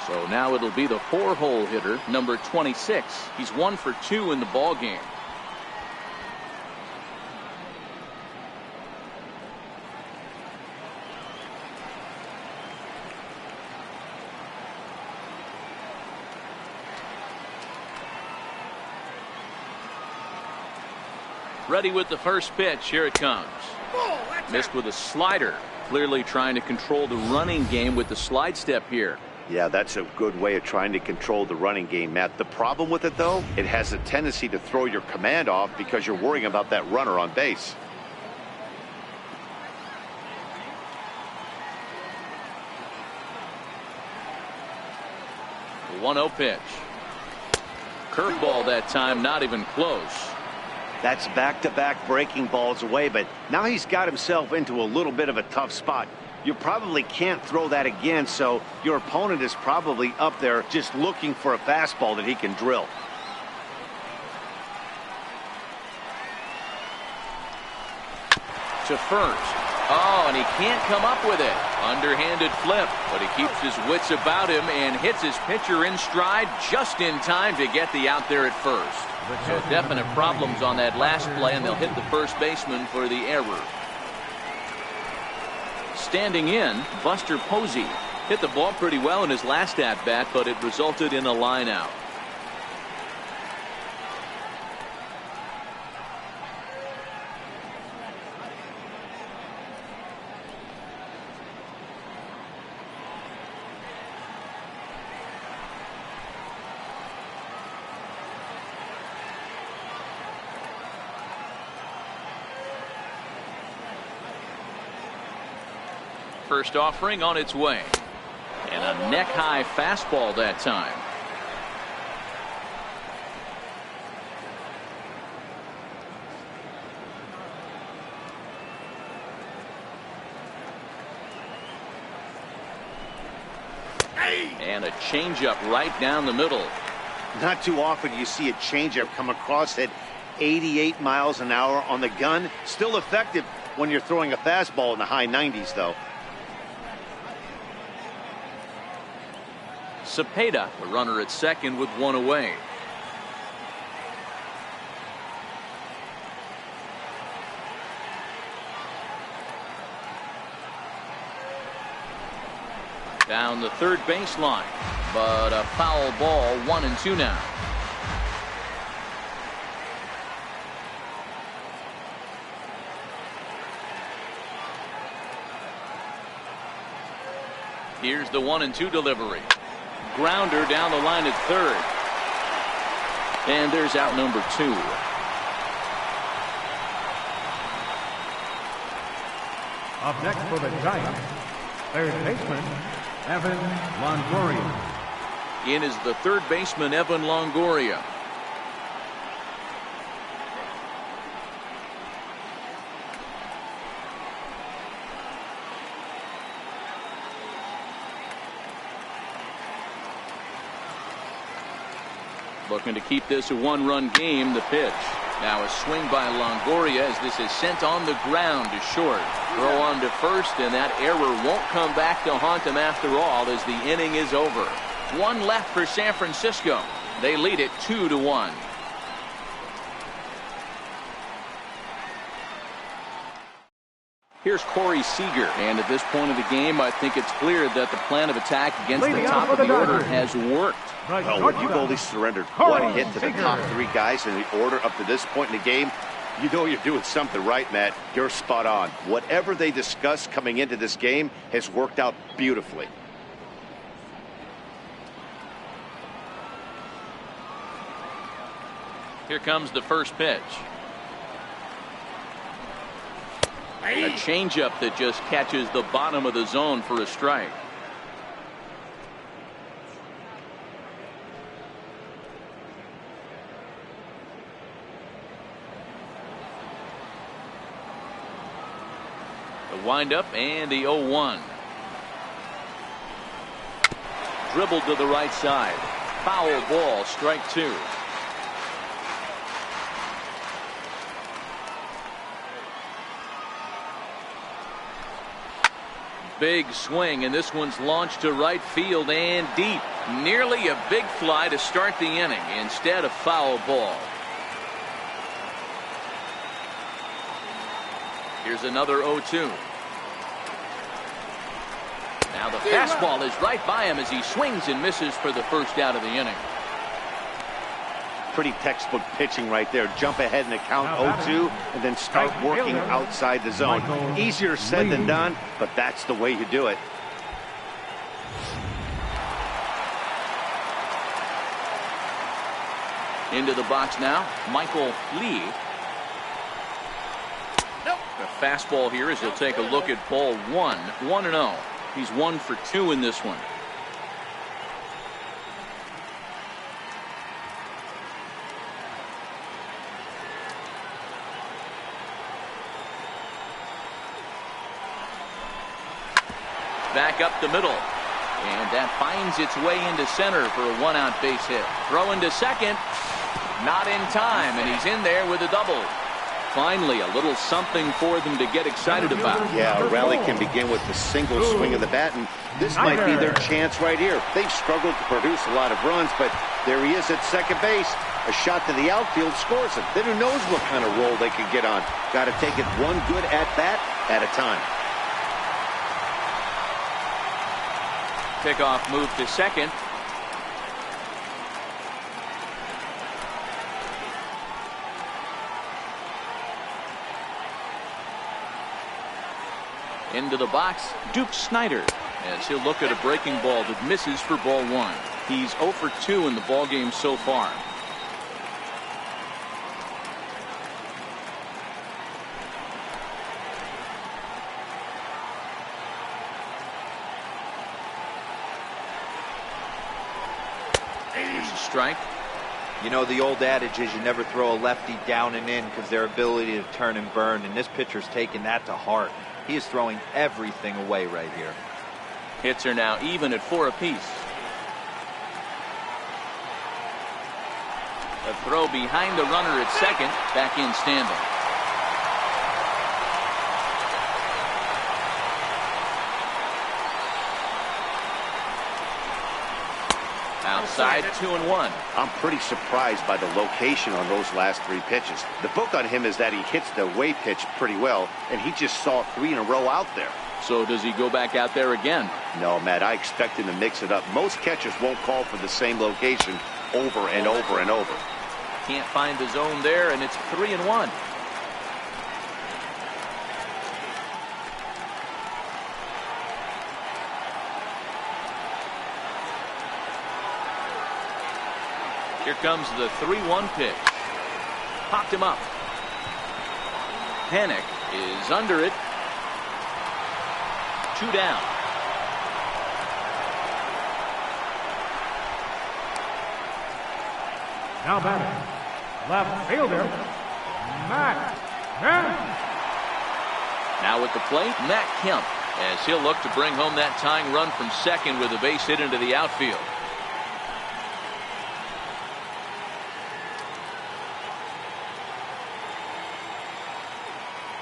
So now it'll be the 4-hole hitter, number 26. He's 1 for 2 in the ball game. Ready with the first pitch. Here it comes. Missed with a slider. Clearly trying to control the running game with the slide step here.
Yeah, that's a good way of trying to control the running game, Matt. The problem with it, though, it has a tendency to throw your command off because you're worrying about that runner on base.
The 1-0 pitch. Curveball that time, not even close.
That's back-to-back breaking balls away, but now he's got himself into a little bit of a tough spot. You probably can't throw that again, so your opponent is probably up there just looking for a fastball that he can drill.
To first. Oh, and he can't come up with it. Underhanded flip, but he keeps his wits about him and hits his pitcher in stride just in time to get the out there at first. So definite problems on that last play, and they'll hit the first baseman for the error. Standing in, Buster Posey hit the ball pretty well in his last at-bat, but it resulted in a line out. First offering on its way. And a neck-high fastball that time. And a changeup right down the middle.
Not too often you see a changeup come across at 88 miles an hour on the gun. Still effective when you're throwing a fastball in the high 90s, though.
Cepeda, the runner at second with one away. Down the third baseline, but a foul ball, 1-2 now. Here's the 1-2 delivery. Grounder down the line at third. And there's out number 2.
Up next for the Giants, third baseman, Evan Longoria.
In is the third baseman, Evan Longoria. Looking to keep this a one-run game. The pitch. Now a swing by Longoria as this is sent on the ground to short. Throw on to first, and that error won't come back to haunt him after all as the inning is over. One left for San Francisco. They lead it 2-1. Here's Corey Seager, and at this point of the game, I think it's clear that the plan of attack against the top of the order has worked.
Well, when you've only surrendered one hit to the top 3 guys in the order up to this point in the game, you know you're doing something right, Matt. You're spot on. Whatever they discussed coming into this game has worked out beautifully.
Here comes the first pitch. A changeup that just catches the bottom of the zone for a strike. The windup and the 0-1. Dribbled to the right side. Foul ball, strike 2. Big swing, and this one's launched to right field and deep. Nearly a big fly to start the inning instead of foul ball. Here's another 0-2. Now the fastball is right by him as he swings and misses for the first out of the inning.
Pretty textbook pitching right there. Jump ahead in the count 0-2 and then start working outside the zone. Easier said than done, but that's the way you do it.
Into the box now, Michael Lee. The fastball here as he'll take a look at ball 1. 1-0. He's 1 for 2 in this one. Back up the middle. And that finds its way into center for a 1-out base hit. Throw into second. Not in time, and he's in there with a double. Finally, a little something for them to get excited about.
Yeah, a rally can begin with the single swing of the bat, and this might be their chance right here. They've struggled to produce a lot of runs, but there he is at second base. A shot to the outfield scores it. Then who knows what kind of roll they could get on. Got to take it one good at-bat at a time.
Pickoff move to second. Into the box, Duke Snider, as he'll look at a breaking ball that misses for ball 1. He's 0 for 2 in the ballgame so far. Here's a strike.
You know, the old adage is you never throw a lefty down and in because their ability to turn and burn, and this pitcher's taking that to heart. He is throwing everything away right here.
Hits are now even at 4 apiece. A throw behind the runner at second. Back in standing. Outside, 2-1.
I'm pretty surprised by the location on those last 3 pitches. The book on him is that he hits the away pitch pretty well, and he just saw 3 in a row out there.
So does he go back out there again?
No, Matt, I expect him to mix it up. Most catchers won't call for the same location over and over and over.
Can't find the zone there, and it's 3-1. Here comes the 3-1 pitch. Popped him up. Panik is under it. 2 down.
Now batting, left fielder, Matt Kemp.
Now at the plate, Matt Kemp, as he'll look to bring home that tying run from second with a base hit into the outfield.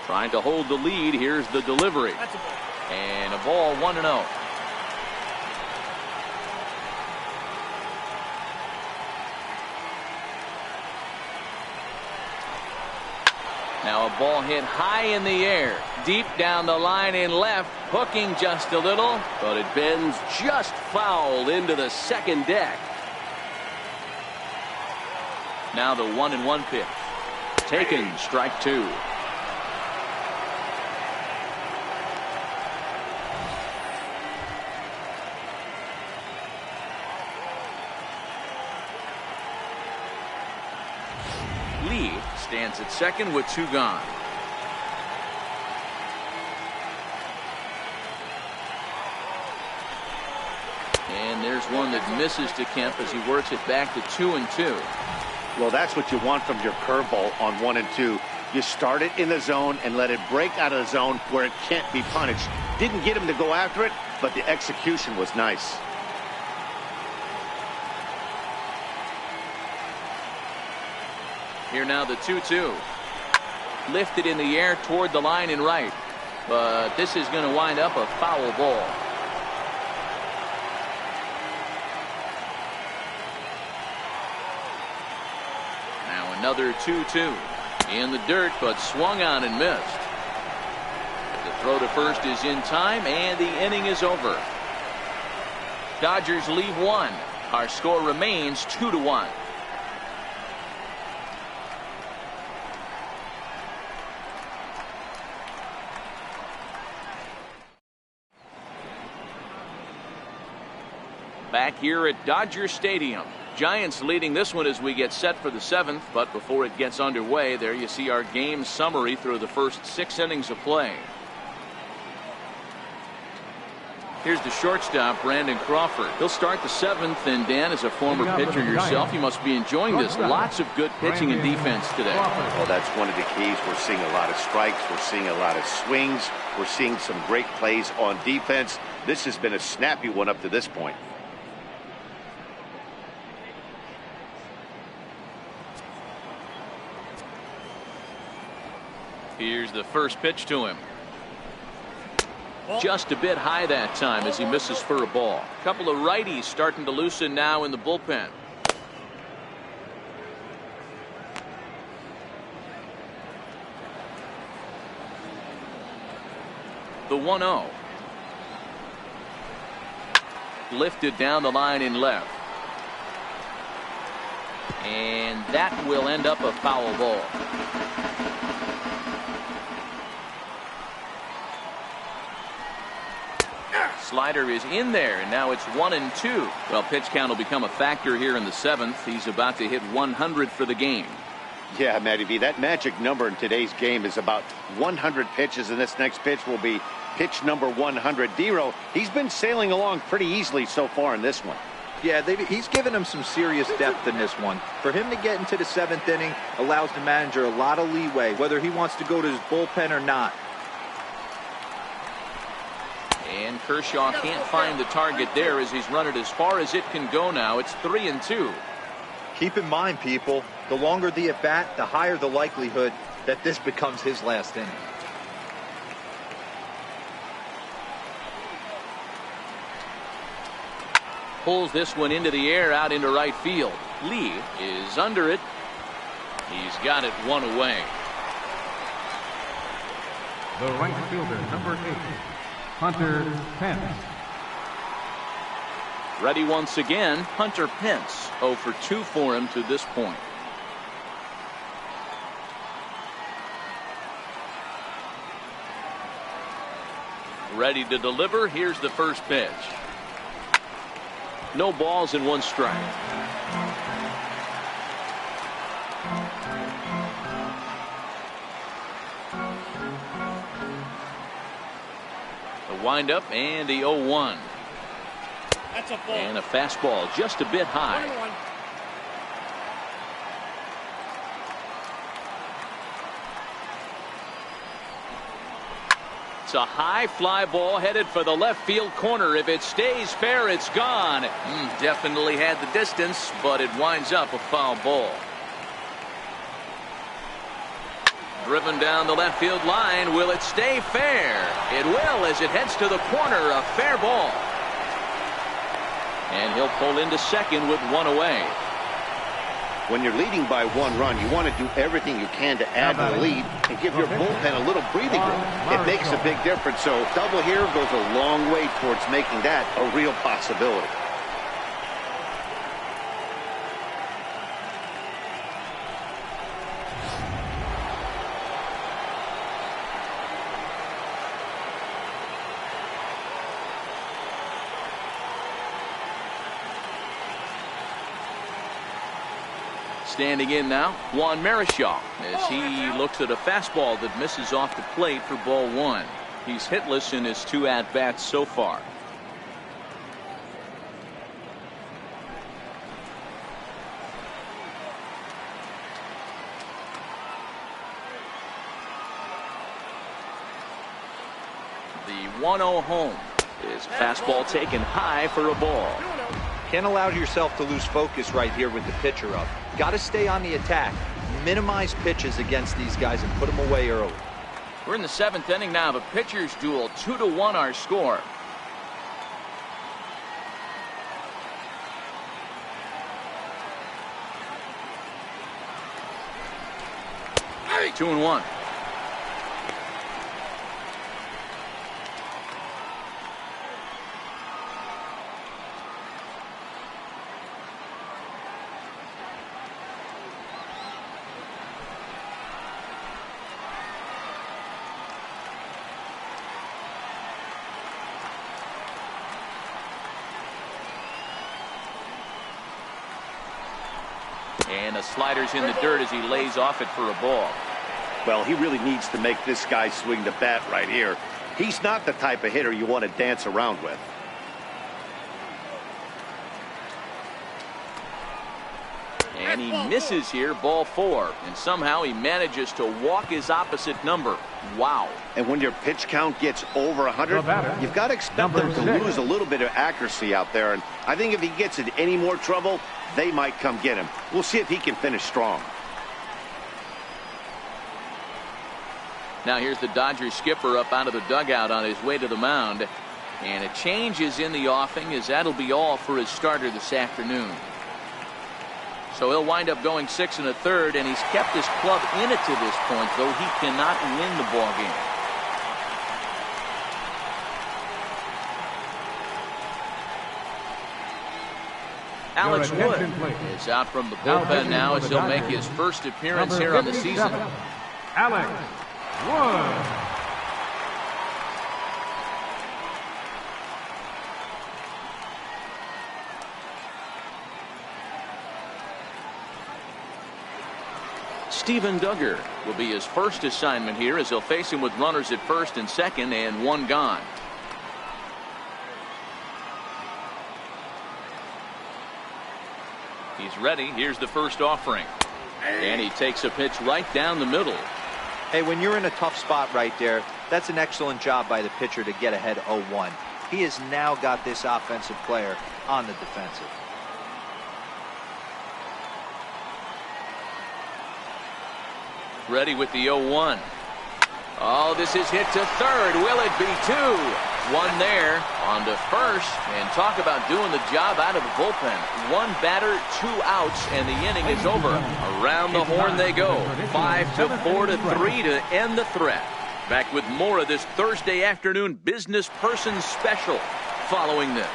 Trying to hold the lead. Here's the delivery. And a ball, 1-0. Now a ball hit high in the air, deep down the line in left, hooking just a little, but it bends just foul into the second deck. Now the 1-1 pitch. Taken, strike 2. Lee stands at second with 2 gone. And there's one that misses to Kemp as he works it back to 2-2.
Well, that's what you want from your curveball on 1 and 2. You start it in the zone and let it break out of the zone where it can't be punished. Didn't get him to go after it, but the execution was nice.
Here now the 2-2. Lifted in the air toward the line and right. But this is going to wind up a foul ball. Now another 2-2. In the dirt, but swung on and missed. The throw to first is in time, and the inning is over. Dodgers lead 1. Our score remains 2-1. Back here at Dodger Stadium. Giants leading this one as we get set for the 7th, but before it gets underway, there you see our game summary through the first 6 innings of play. Here's the shortstop, Brandon Crawford. He'll start the 7th, and Dan, as a former pitcher yourself, you must be enjoying this. Lots of good pitching and defense today.
Well, that's one of the keys. We're seeing a lot of strikes. We're seeing a lot of swings. We're seeing some great plays on defense. This has been a snappy one up to this point.
Here's the first pitch to him. Just a bit high that time as he misses for a ball. A couple of righties starting to loosen now in the bullpen. The 1-0. Lifted down the line in left. And that will end up a foul ball. Slider is in there, and now it's 1-2. Well, pitch count will become a factor here in the 7th. He's about to hit 100 for the game.
Yeah, Matty B, that magic number in today's game is about 100 pitches, and this next pitch will be pitch number 100. Dero, he's been sailing along pretty easily so far in this one.
Yeah, he's given him some serious depth in this one. For him to get into the 7th inning allows the manager a lot of leeway, whether he wants to go to his bullpen or not.
And Kershaw can't find the target there as he's run it as far as it can go now. It's 3-2.
Keep in mind, people, the longer the at-bat, the higher the likelihood that this becomes his last inning.
Pulls this one into the air out into right field. Lee is under it. He's got it one away.
The right fielder, number 8, Hunter Pence.
Ready once again, Hunter Pence. 0 for 2 for him to this point. Ready to deliver. Here's the first pitch. No balls and 1 strike. The windup and the 0-1.
That's a ball.
And a fastball just a bit high.
1-1.
It's a high fly ball headed for the left field corner. If it stays fair, it's gone. Definitely had the distance, but it winds up a foul ball. Driven down the left field line. Will it stay fair? It will, as it heads to the corner. A fair ball. And he'll pull into second with one away.
When you're leading by 1 run, you want to do everything you can to add to the lead and give your bullpen a little breathing room. It makes a big difference. So double here goes a long way towards making that a real possibility.
Standing in now, Juan Marichal, as he looks at a fastball that misses off the plate for ball 1. He's hitless in his 2 at-bats so far. The 1-0 home is fastball taken high for a ball.
Can't allow yourself to lose focus right here with the pitcher up. Got to stay on the attack. Minimize pitches against these guys and put them away early.
We're in the 7th inning now. The pitchers duel. 2-1 our score. Hey, 2-1. And the slider's in the dirt as he lays off it for a ball.
Well, he really needs to make this guy swing the bat right here. He's not the type of hitter you want to dance around with.
And he misses here, ball 4. And somehow he manages to walk his opposite number. Wow.
And when your pitch count gets over 100, you've got to expect them to lose a little bit of accuracy out there. And I think if he gets in any more trouble, they might come get him. We'll see if he can finish strong.
Now here's the Dodgers skipper up out of the dugout on his way to the mound. And a change is in the offing, as that'll be all for his starter this afternoon. So he'll wind up going 6 1/3, and he's kept his club in it to this point, though he cannot win the ball game. Alex Wood is out from the bullpen now as he'll make his first appearance here on the season.
Alex Wood.
Steven Duggar will be his first assignment here as he'll face him with runners at first and second and 1 gone. He's ready. Here's the first offering. And he takes a pitch right down the middle.
Hey, when you're in a tough spot right there, that's an excellent job by the pitcher to get ahead 0-1. He has now got this offensive player on the defensive.
Ready with the 0-1. Oh, this is hit to third. Will it be 2? 1 there on to first. And talk about doing the job out of the bullpen. 1 batter, 2 outs, and the inning is over. Around the horn they go. 5-4-3 to end the threat. Back with more of this Thursday afternoon business person special following this.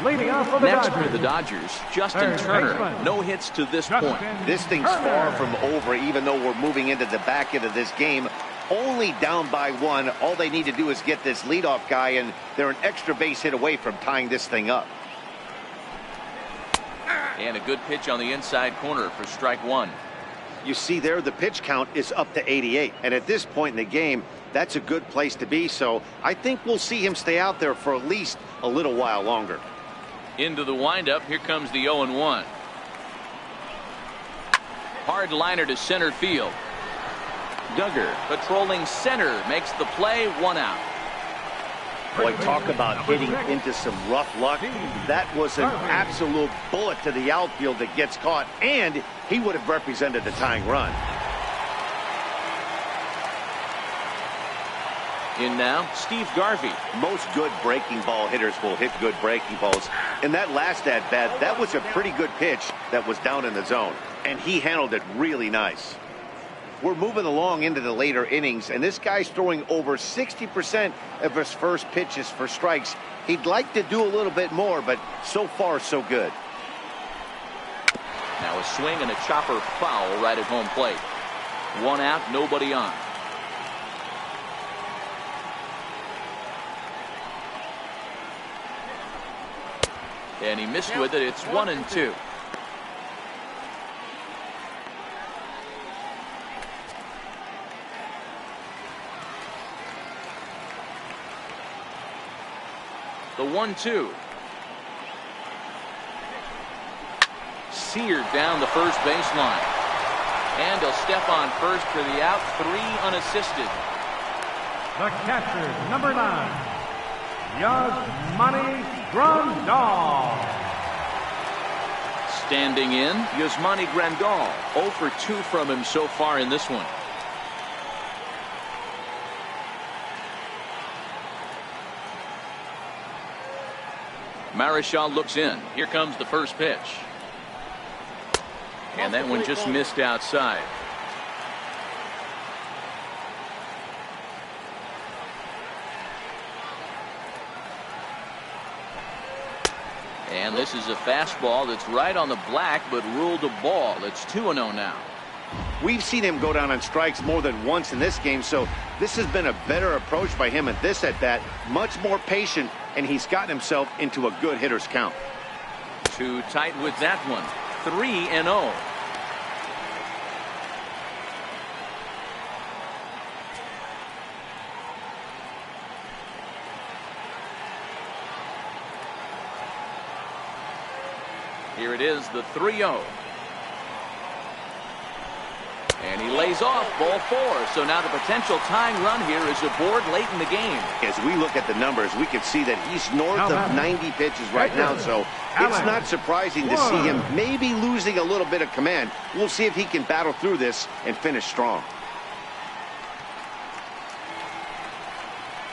Leading off for the
Next
Dodgers.
for the Dodgers, Justin Turner. No hits to this point.
This thing's far from over, even though we're moving into the back end of this game. Only down by 1. All they need to do is get this leadoff guy, and they're an extra base hit away from tying this thing up.
And a good pitch on the inside corner for strike 1.
You see there, the pitch count is up to 88. And at this point in the game, that's a good place to be. So I think we'll see him stay out there for at least a little while longer.
Into the windup. Here comes the 0-1. Hard liner to center field. Duggar patrolling center makes the play. 1 out.
Boy, talk about hitting into some rough luck. That was an absolute bullet to the outfield that gets caught, and he would have represented the tying run.
In now, Steve Garvey.
Most good breaking ball hitters will hit good breaking balls. And that last at-bat, that was a pretty good pitch that was down in the zone, and he handled it really nice. We're moving along into the later innings, and this guy's throwing over 60% of his first pitches for strikes. He'd like to do a little bit more, but so far, so good.
Now a swing and a chopper foul right at home plate. 1 out, nobody on. And he missed with it. It's 1-2. The 1-2. Seared down the first baseline. And he'll step on first for the out. 3 unassisted.
The catcher, number 9, Yasmani Grandal.
Standing in, Yasmani Grandal. 0 for 2 from him so far in this one. Marichal looks in. Here comes the first pitch. And that one just missed outside. And this is a fastball that's right on the black, but ruled a ball. It's 2-0 now.
We've seen him go down on strikes more than once in this game, so this has been a better approach by him at this at-bat. Much more patient, and he's gotten himself into a good hitter's count.
Too tight with that one. 3-0. Here it is, the 3-0. And he lays off, ball 4. So now the potential tying run here is aboard late in the game.
As we look at the numbers, we can see that he's north of 90 pitches right now, so it's not surprising to see him maybe losing a little bit of command. We'll see if he can battle through this and finish strong.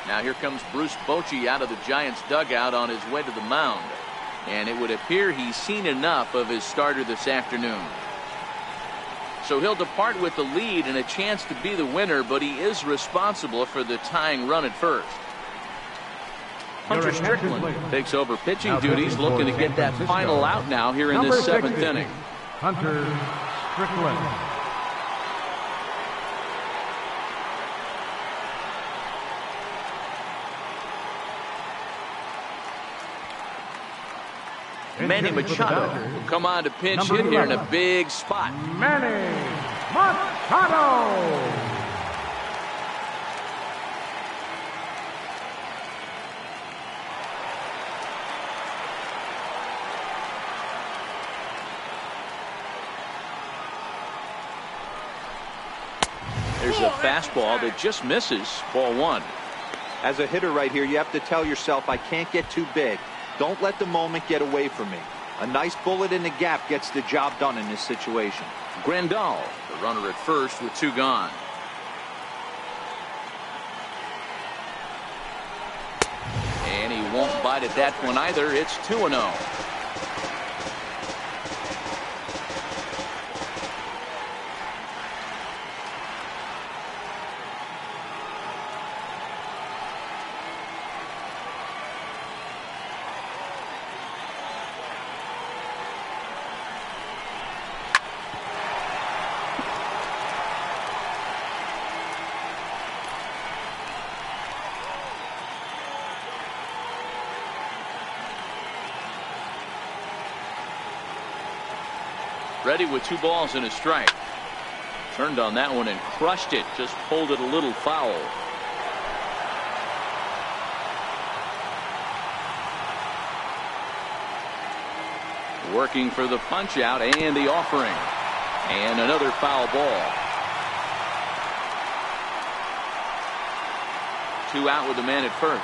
Now here comes Bruce Bochy out of the Giants dugout on his way to the mound. And it would appear he's seen enough of his starter this afternoon. So he'll depart with the lead and a chance to be the winner, but he is responsible for the tying run at first. Hunter Strickland takes over pitching duties, looking to get that final out now here in this 7th inning.
Hunter Strickland.
Manny Machado will come on to pinch hit here in a big spot.
Manny Machado.
There's a fastball that just misses. Ball 1.
As a hitter right here, you have to tell yourself, I can't get too big. Don't let the moment get away from me. A nice bullet in the gap gets the job done in this situation.
Grandal, the runner at first with 2 gone. And he won't bite at that one either. It's 2-0. Ready with 2 balls and a strike. Turned on that one and crushed it. Just pulled it a little foul. Working for the punch out and the offering. And another foul ball. 2 out with the man at first.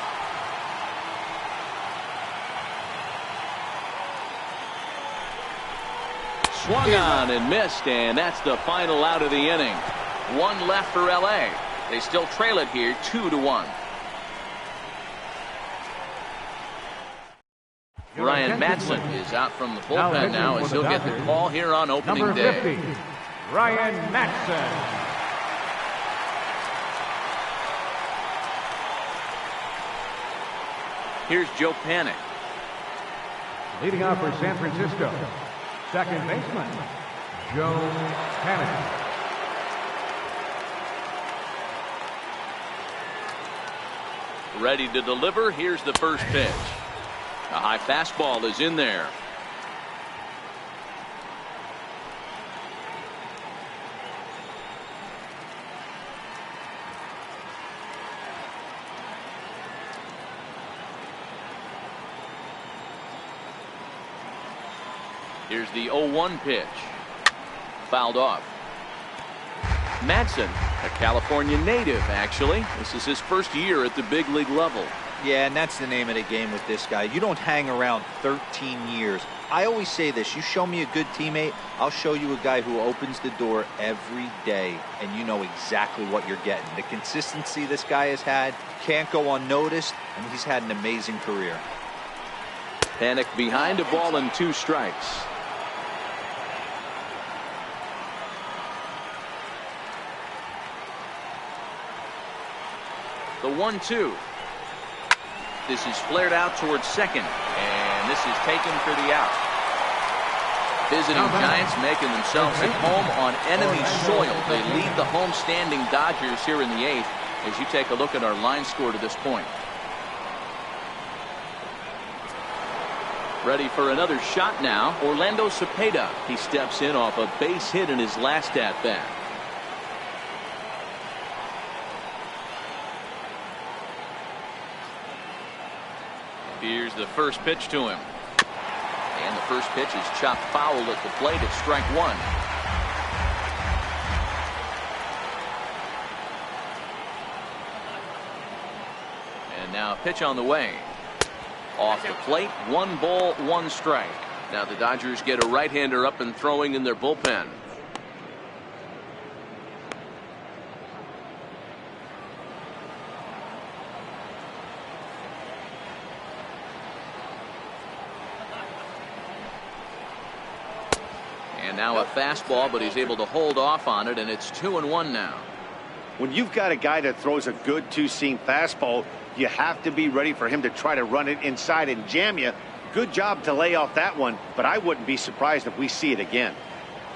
Swung on and missed, and that's the final out of the inning. 1 left for LA. They still trail it here 2-1. Ryan Madson is out from the bullpen now as he'll get the call here on opening
Number
day.
50, Ryan Madson.
Here's Joe Panik.
Leading off for San Francisco, second baseman, Joe Panik.
Ready to deliver. Here's the first pitch. A high fastball is in there. Here's the 0-1 pitch. Fouled off. Madson, a California native, actually. This is his first year at the big league level.
Yeah, and that's the name of the game with this guy. You don't hang around 13 years. I always say this, you show me a good teammate, I'll show you a guy who opens the door every day, and you know exactly what you're getting. The consistency this guy has had can't go unnoticed, and he's had an amazing career.
Panik behind a ball and 2 strikes. The 1-2. This is flared out towards second, and this is taken for the out. Visiting Giants making themselves at home on enemy soil. They lead the home-standing Dodgers here in the 8th as you take a look at our line score to this point. Ready for another shot now. Orlando Cepeda. He steps in off a base hit in his last at-bat. Here's the first pitch to him. And the first pitch is chopped foul at the plate at strike 1. And now a pitch on the way. Off the plate, 1 ball, 1 strike. Now the Dodgers get a right-hander up and throwing in their bullpen. And now a fastball, but he's able to hold off on it, and it's 2-1 now.
When you've got a guy that throws a good 2-seam fastball, you have to be ready for him to try to run it inside and jam you. Good job to lay off that one, but I wouldn't be surprised if we see it again.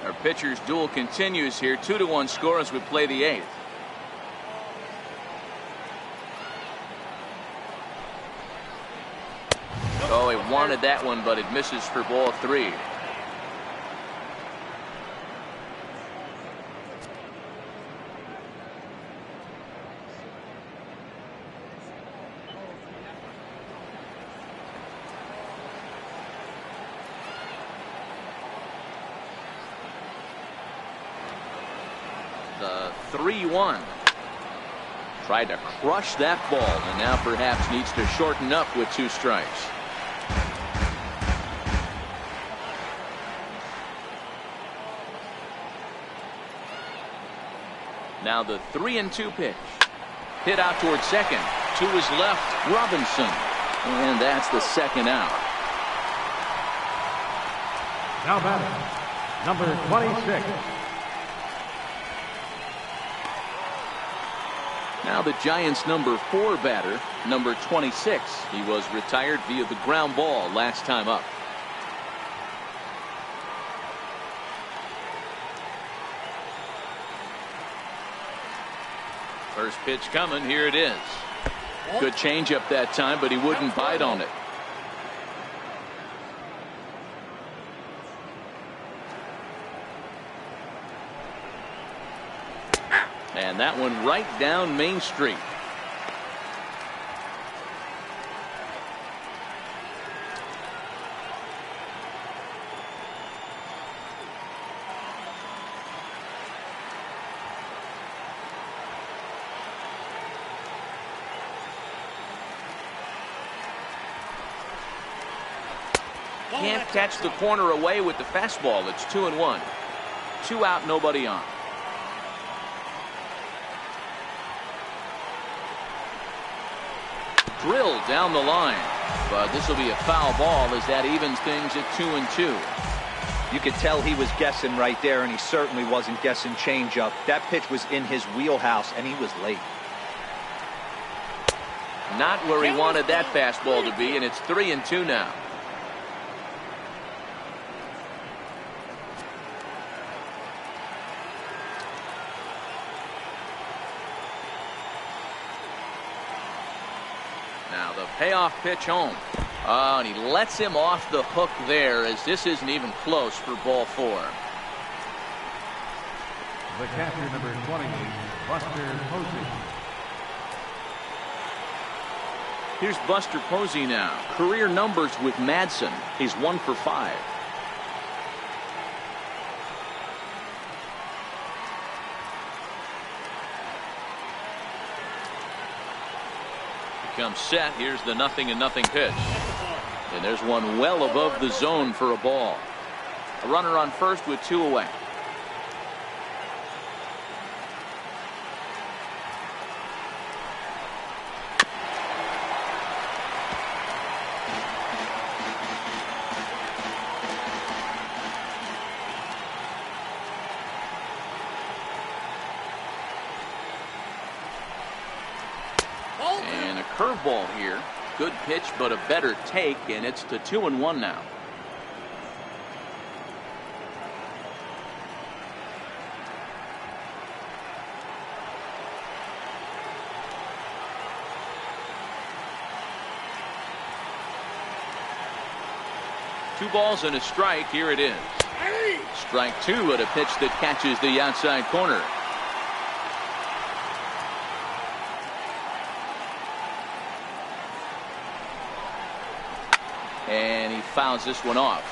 Our pitchers' duel continues here. 2-1 score as we play the 8th. Oh, he wanted that one, but it misses for ball 3. The 3-1. Tried to crush that ball, and now perhaps needs to shorten up with 2 strikes. Now the 3-2 pitch. Hit out towards second. To his left, Robinson. And that's the second out.
Now batting, number 26.
Now the Giants' number 4 batter, number 26. He was retired via the ground ball last time up. First pitch coming. Here it is. Good changeup that time, but he wouldn't bite on it. And that one right down Main Street. can't catch the corner away with the fastball. It's 2-1. 2 out, nobody on. Drilled down the line, but this will be a foul ball as that evens things at 2-2.
You could tell he was guessing right there, and he certainly wasn't guessing changeup. That pitch was in his wheelhouse, and he was late.
Not where he wanted that fastball to be, and it's 3-2 now. Now the payoff pitch home. And he lets him off the hook there, as this isn't even close for ball 4.
The catcher, number 28, Buster Posey.
Here's Buster Posey now. Career numbers with Madsen. He's 1 for 5. Comes set. Here's the 0-0 pitch. And there's one well above the zone for a ball. A runner on first with 2 away. And a curveball here. Good pitch, but a better take, and it's to 2-1 now. Two balls and a strike. Here it is. Strike 2 at a pitch that catches the outside corner. And he fouls this one off.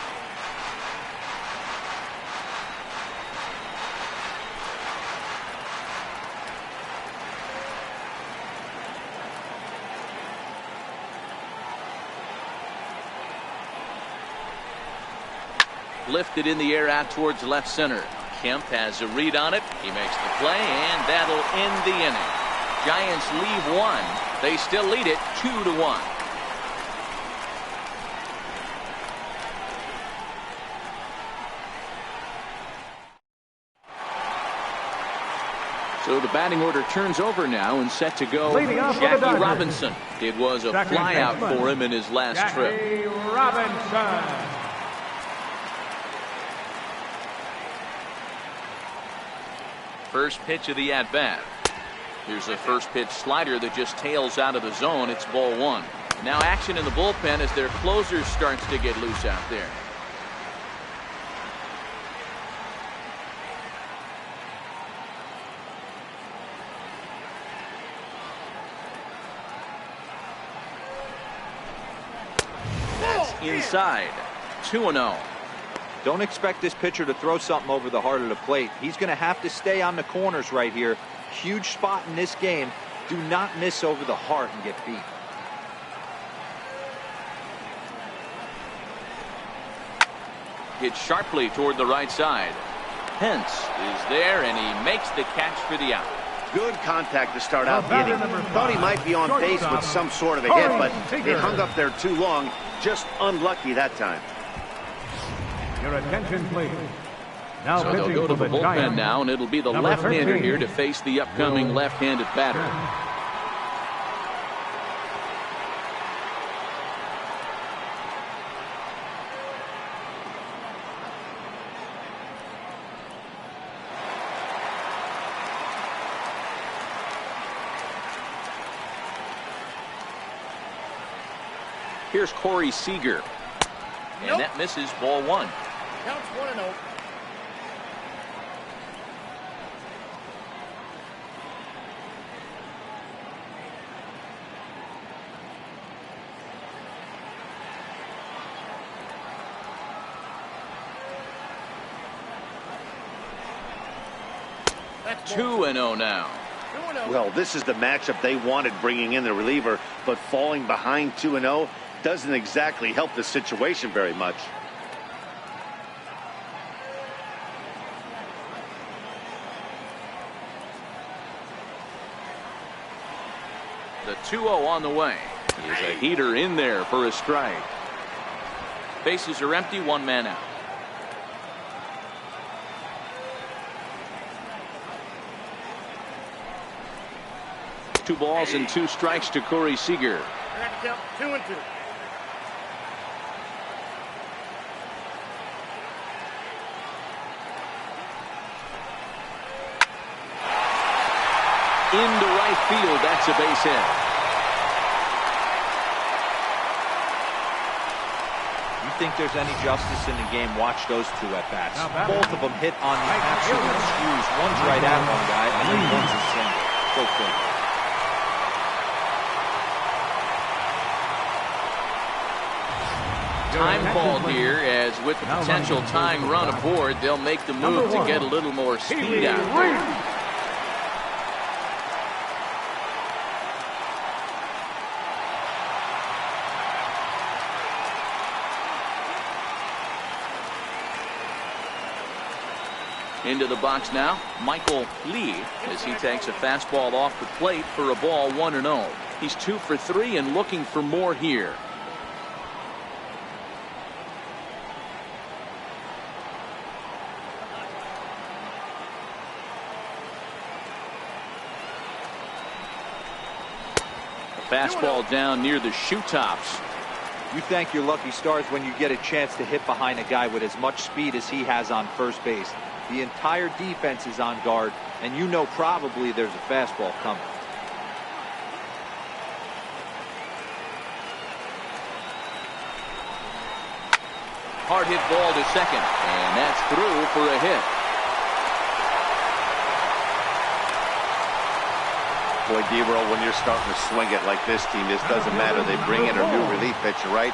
Lifted in the air out towards left center. Kemp has a read on it. He makes the play, and that'll end the inning. Giants leave 1. They still lead it 2-1. So the batting order turns over now and set to go. Jackie Robinson. It was a flyout for him in his last trip.
Jackie Robinson.
First pitch of the at-bat. Here's a first pitch slider that just tails out of the zone. It's ball 1. Now action in the bullpen as their closer starts to get loose out there. Inside. 2-0.
Don't expect this pitcher to throw something over the heart of the plate. He's going to have to stay on the corners right here. Huge spot in this game. Do not miss over the heart and get beat.
Hit sharply toward the right side. Pence is there, and he makes the catch for the out.
Good contact to start out the inning. Thought he might be on base with some sort of a hit, but they hung up there too long. Just unlucky that time.
Your attention, please. Now
so they'll go to the bullpen
Giants.
now, and it'll be the left-hander here to face the upcoming left-handed batter. Here's Corey Seager. And that misses ball 1.
Counts 1-0. That's
2-0 now.
2-0.
Well, this is the matchup they wanted, bringing in the reliever, but falling behind 2-0, doesn't exactly help the situation very much.
The 2-0 on the way. He's a heater in there for a strike. Bases are empty, one man out. Two balls and two strikes to Corey Seager.
2-2.
Into right field. That's a base hit.
You think there's any justice in the game? Watch those two at bats. Both of them hit on the absolute screws. One's right at one guy, and then one's a single. So quick.
Time called here, as with the potential tying run aboard, they'll make the move to get a little more speed out there. Into the box now, Michael Lee, as he takes a fastball off the plate for a ball, 1-0. He's 2 for 3 and looking for more here. A fastball down near the shoe tops.
You thank your lucky stars when you get a chance to hit behind a guy with as much speed as he has on first base. The entire defense is on guard, and you know probably there's a fastball coming.
Hard hit ball to second, and that's through for a hit.
Boy, Debro, when you're starting to swing it like this team, this doesn't matter. They bring in a new relief pitcher, right?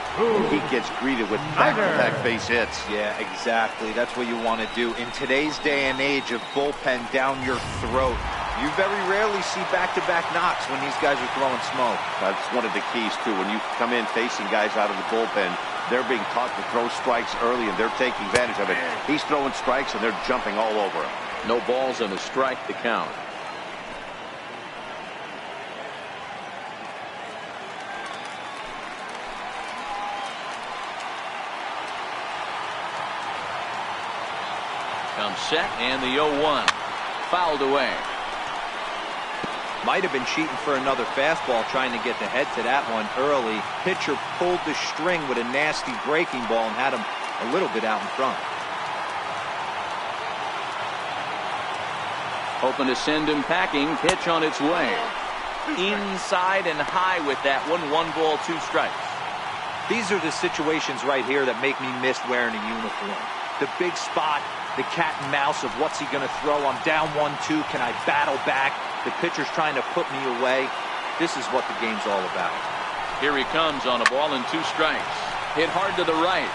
He gets greeted with back-to-back base hits.
Yeah, exactly. That's what you want to do. In today's day and age of bullpen down your throat, you very rarely see back-to-back knocks when these guys are throwing smoke.
That's one of the keys, too. When you come in facing guys out of the bullpen, they're being taught to throw strikes early, and they're taking advantage of it. He's throwing strikes, and they're jumping all over him.
No balls and a strike to count. Comes set, and the 0-1 fouled away.
Might have been cheating for another fastball, trying to get the head to that one early. Pitcher pulled the string with a nasty breaking ball and had him a little bit out in front.
Hoping to send him packing. Pitch on its way. Inside and high with that one. 1 ball, 2 strikes.
These are the situations right here that make me miss wearing a uniform. The big spot, the cat and mouse of what's he going to throw. I'm down 1-2. Can I battle back? The pitcher's trying to put me away. This is what the game's all about.
Here he comes on a ball and 2 strikes. Hit hard to the right.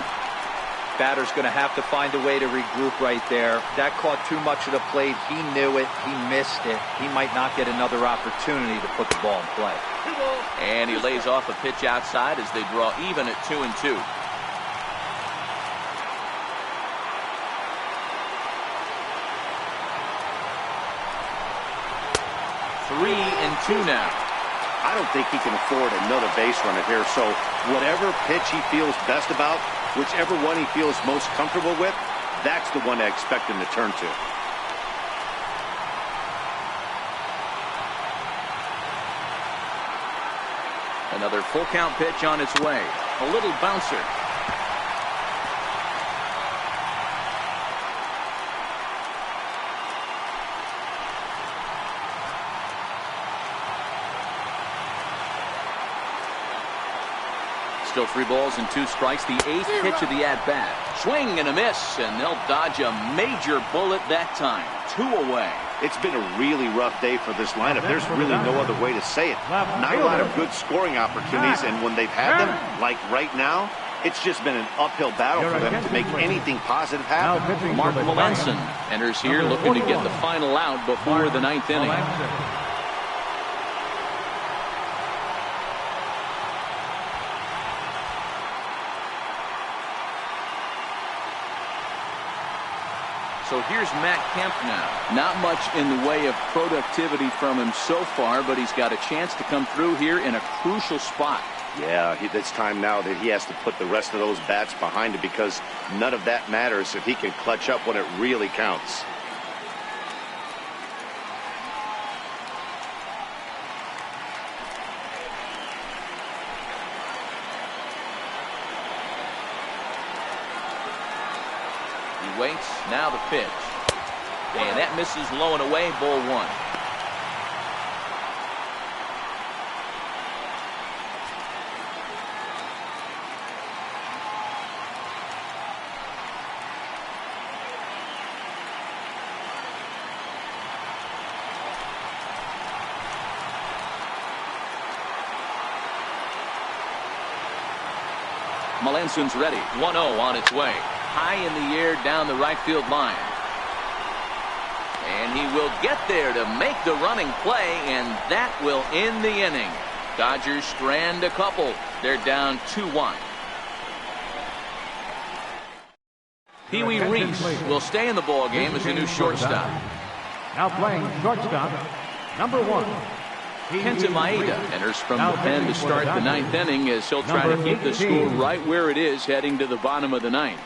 Batter's going to have to find a way to regroup right there. That caught too much of the plate. He knew it. He missed it. He might not get another opportunity to put the ball in play.
And he lays off a pitch outside as they draw even at 2-2. Three and 2 now.
I don't think he can afford another base runner here, so whatever pitch he feels best about, whichever one he feels most comfortable with, that's the one I expect him to turn to.
Another full count pitch on its way. A little bouncer. Still 3 balls and 2 strikes. The 8th pitch of the at-bat. Swing and a miss, and they'll dodge a major bullet that time. 2 away.
It's been a really rough day for this lineup. There's really no other way to say it. Not a lot of good scoring opportunities, and when they've had them, like right now, it's just been an uphill battle for them to make anything positive happen.
Mark Melanson enters here looking to get the final out before the 9th inning. So here's Matt Kemp now. Not much in the way of productivity from him so far, but he's got a chance to come through here in a crucial spot.
Yeah, it's time now that he has to put the rest of those bats behind him, because none of that matters if he can clutch up when it really counts.
He waits. Now the pitch. And that misses low and away. Ball one. Melanson's ready. 1-0 on its way. High in the air down the right field line. And he will get there to make the running play, and that will end the inning. Dodgers strand a couple. They're down 2-1. Pee Wee Reese will stay in the ball game as a new shortstop.
Now playing shortstop, number 1.
Kenta Maeda enters from the pen to start the ninth inning, as he'll try to keep the score right where it is heading to the bottom of the ninth.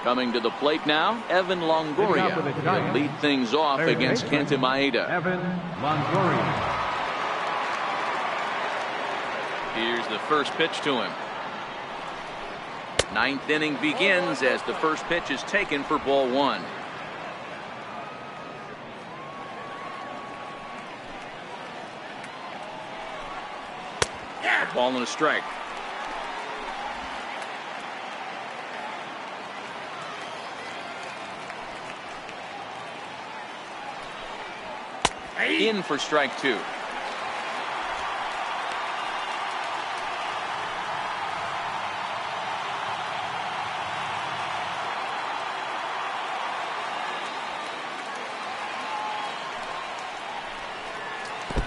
Coming to the plate now, Evan Longoria. He'll lead things off against Kenta Maeda.
Evan Longoria.
Here's the first pitch to him. Ninth inning begins as the first pitch is taken for ball one. A ball and a strike. In for strike two.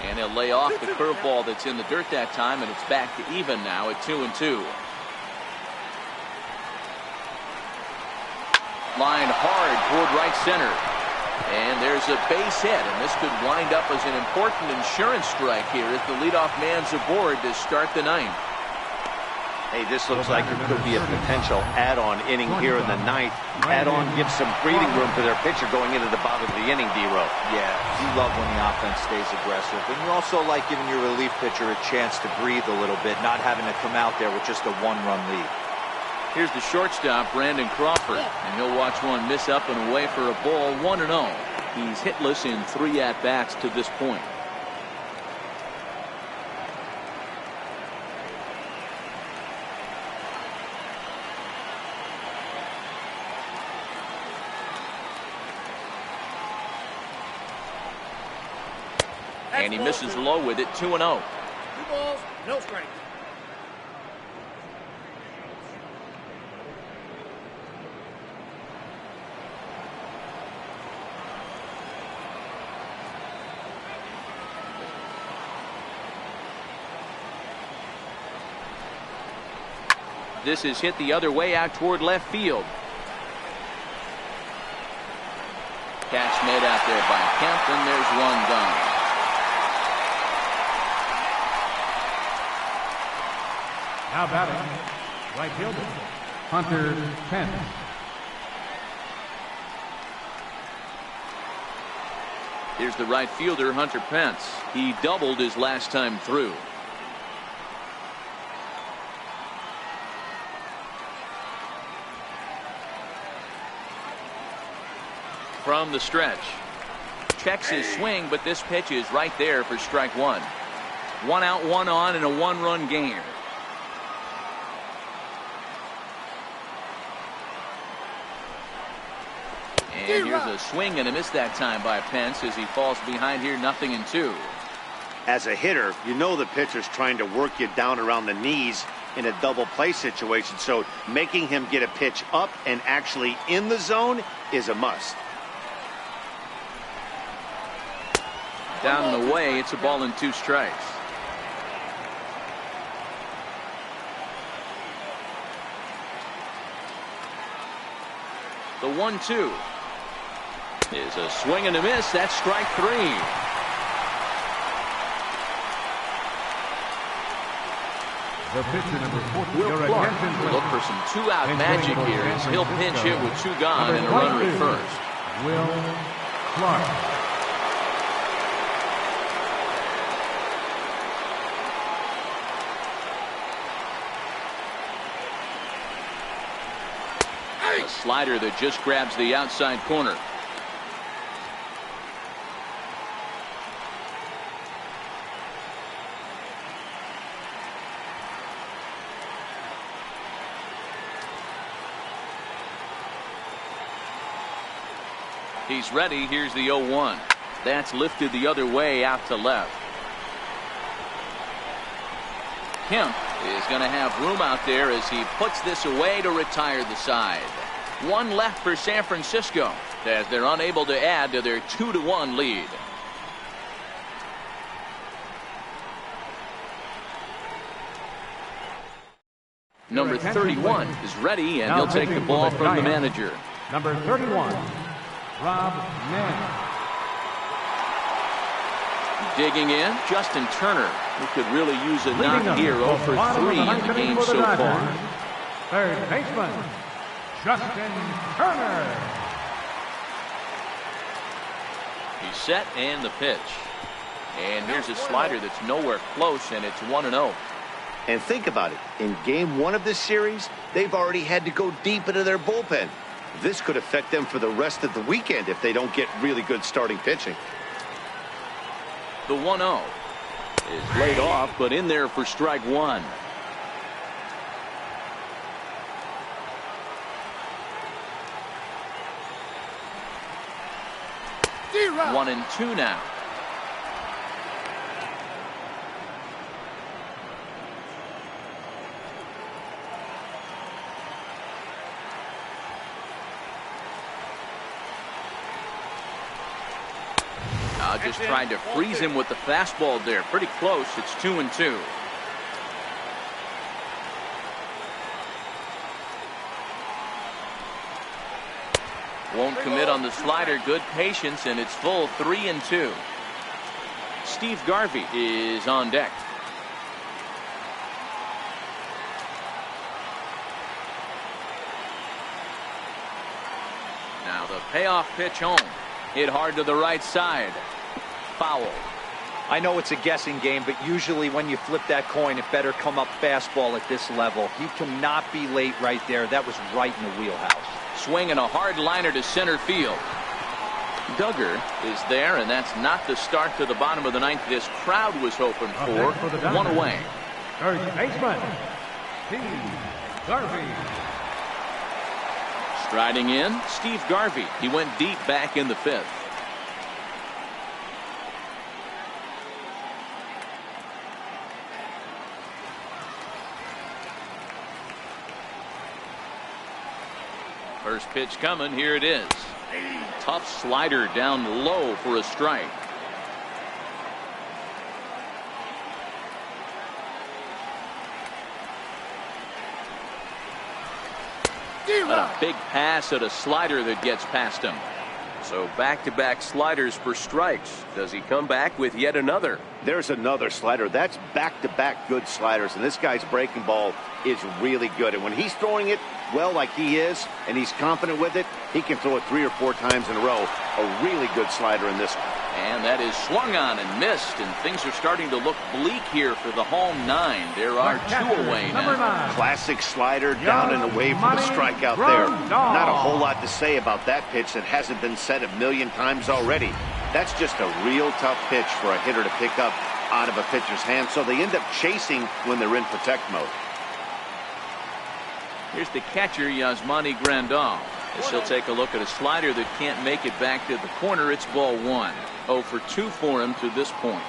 And he'll lay off the curveball that's in the dirt that time, and it's back to even now at 2-2. Line hard toward right center. And there's a base hit, and this could wind up as an important insurance strike here as the leadoff man's aboard to start the ninth.
Hey, this looks like it could be a potential add-on inning here in the ninth. Add-on gives some breathing room to their pitcher going into the bottom of the inning, D-Row.
Yeah, you love when the offense stays aggressive. And you also like giving your relief pitcher a chance to breathe a little bit, not having to come out there with just a one-run lead.
Here's the shortstop, Brandon Crawford, and he'll watch one miss up and away for a ball, 1-0. He's hitless in 3 at-bats to this point. And he misses low with it, 2-0.
2 balls, no strikes.
This is hit the other way out toward left field. Catch made out there by Kemp, and there's one gone.
Now batting, right fielder, Hunter Pence.
Here's the right fielder, Hunter Pence. He doubled his last time through. From the stretch. Checks his swing, but this pitch is right there for strike one. 1 out, 1 on, and a 1-run game. And here's a swing and a miss that time by Pence as he falls behind here, 0-2.
As a hitter, you know the pitcher's trying to work you down around the knees in a double play situation, so making him get a pitch up and actually in the zone is a must.
Down and away, it's a ball and 2 strikes. The 1-2 is a swing and a miss. That's strike 3.
The pitcher, number 14,
Will Clark will look for some two-out magic here as he'll pinch hit with 2 gone and a runner at first.
Will Clark.
A slider that just grabs the outside corner. He's ready. Here's the 0-1. That's lifted the other way out to left. Kemp is going to have room out there as he puts this away to retire the side. 1 left for San Francisco as they're unable to add to their 2-1 lead. Number 31 is ready, and he'll take the ball from the manager.
Number 31, Rob Mann.
Digging in, Justin Turner, who could really use a knock here. 0 for 3 in the game so far.
Third baseman, Justin Turner.
He's set and the pitch. And here's a slider that's nowhere close, and it's 1-0.
And think about it. In game 1 of this series, they've already had to go deep into their bullpen. This could affect them for the rest of the weekend if they don't get really good starting pitching.
The 1-0 is laid off, but in there for strike 1.
D-Rock.
1-2 now. Just trying to freeze him with the fastball there. Pretty close. It's 2-2. Won't commit on the slider. Good patience, and it's full 3-2. Steve Garvey is on deck. Now the payoff pitch home. Hit hard to the right side. Foul.
I know it's a guessing game, but usually when you flip that coin, it better come up fastball at this level. He cannot be late right there. That was right in the wheelhouse.
Swinging a hard liner to center field. Duggar is there, and that's not the start to the bottom of the 9th this crowd was hoping for. 1 away.
Third baseman, Steve Garvey.
Striding in, Steve Garvey. He went deep back in the 5th. First pitch coming. Here it is. Tough slider down low for a strike. But a big pass at a slider that gets past him.
So back-to-back sliders for strikes. Does he come back with yet another?
There's another slider. That's back-to-back good sliders, and this guy's breaking ball is really good. And when he's throwing it well like he is, and he's confident with it, he can throw it 3 or 4 times in a row. A really good slider in this one.
And that is swung on and missed, and things are starting to look bleak here for the home 9. There are 2 away now.
Classic slider down and away for the strikeout there. Not a whole lot to say about that pitch that hasn't been said a million times already. That's just a real tough pitch for a hitter to pick up out of a pitcher's hand, so they end up chasing when they're in protect mode.
Here's the catcher, Yasmani Grandal. As he'll take a look at a slider that can't make it back to the corner. It's ball 1. 0 for 2 for him to this point.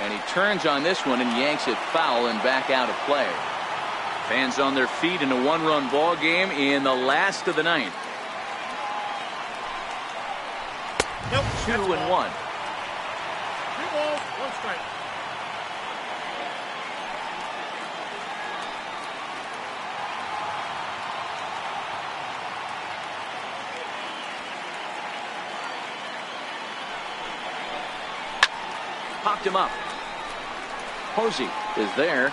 And he turns on this one and yanks it foul and back out of play. Fans on their feet in a 1-run ball game in the last of the 9th. 2-1.
2 balls, 1 strike.
Popped him up. Posey is there.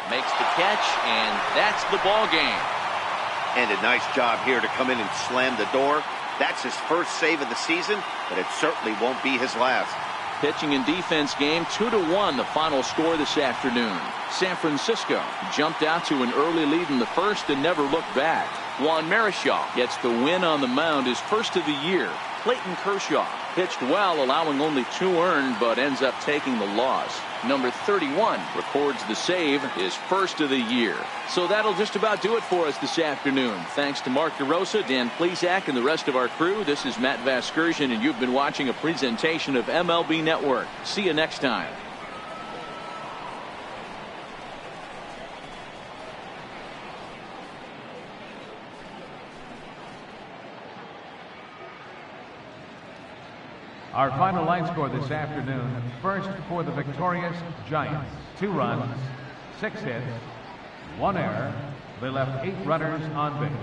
Makes the catch, and that's the ball game.
And a nice job here to come in and slam the door. That's his first save of the season, but it certainly won't be his last.
Pitching and defense game 2-1, the final score this afternoon. San Francisco jumped out to an early lead in the first and never looked back. Juan Marichal gets the win on the mound, his first of the year. Clayton Kershaw pitched well, allowing only 2 earned, but ends up taking the loss. Number 31 records the save, his first of the year. So that'll just about do it for us this afternoon. Thanks to Mark DeRosa, Dan Plesac, and the rest of our crew. This is Matt Vasgersian, and you've been watching a presentation of MLB Network. See you next time.
Our final line score this afternoon. First for the victorious Giants. 2 runs, 6 hits, 1 error. They left 8 runners on base.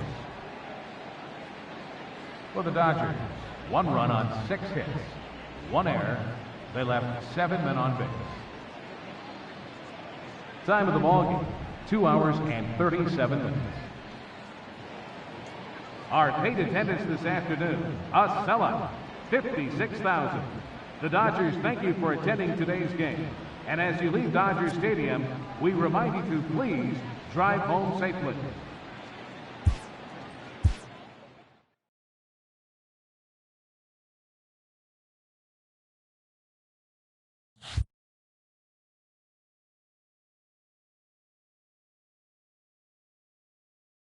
For the Dodgers, 1 run on 6 hits, 1 error. They left 7 men on base. Time of the ball game, 2 hours and 37 minutes. Our paid attendance this afternoon, a sellout. 56,000. The Dodgers thank you for attending today's game. And as you leave Dodger Stadium, we remind you to please drive home safely.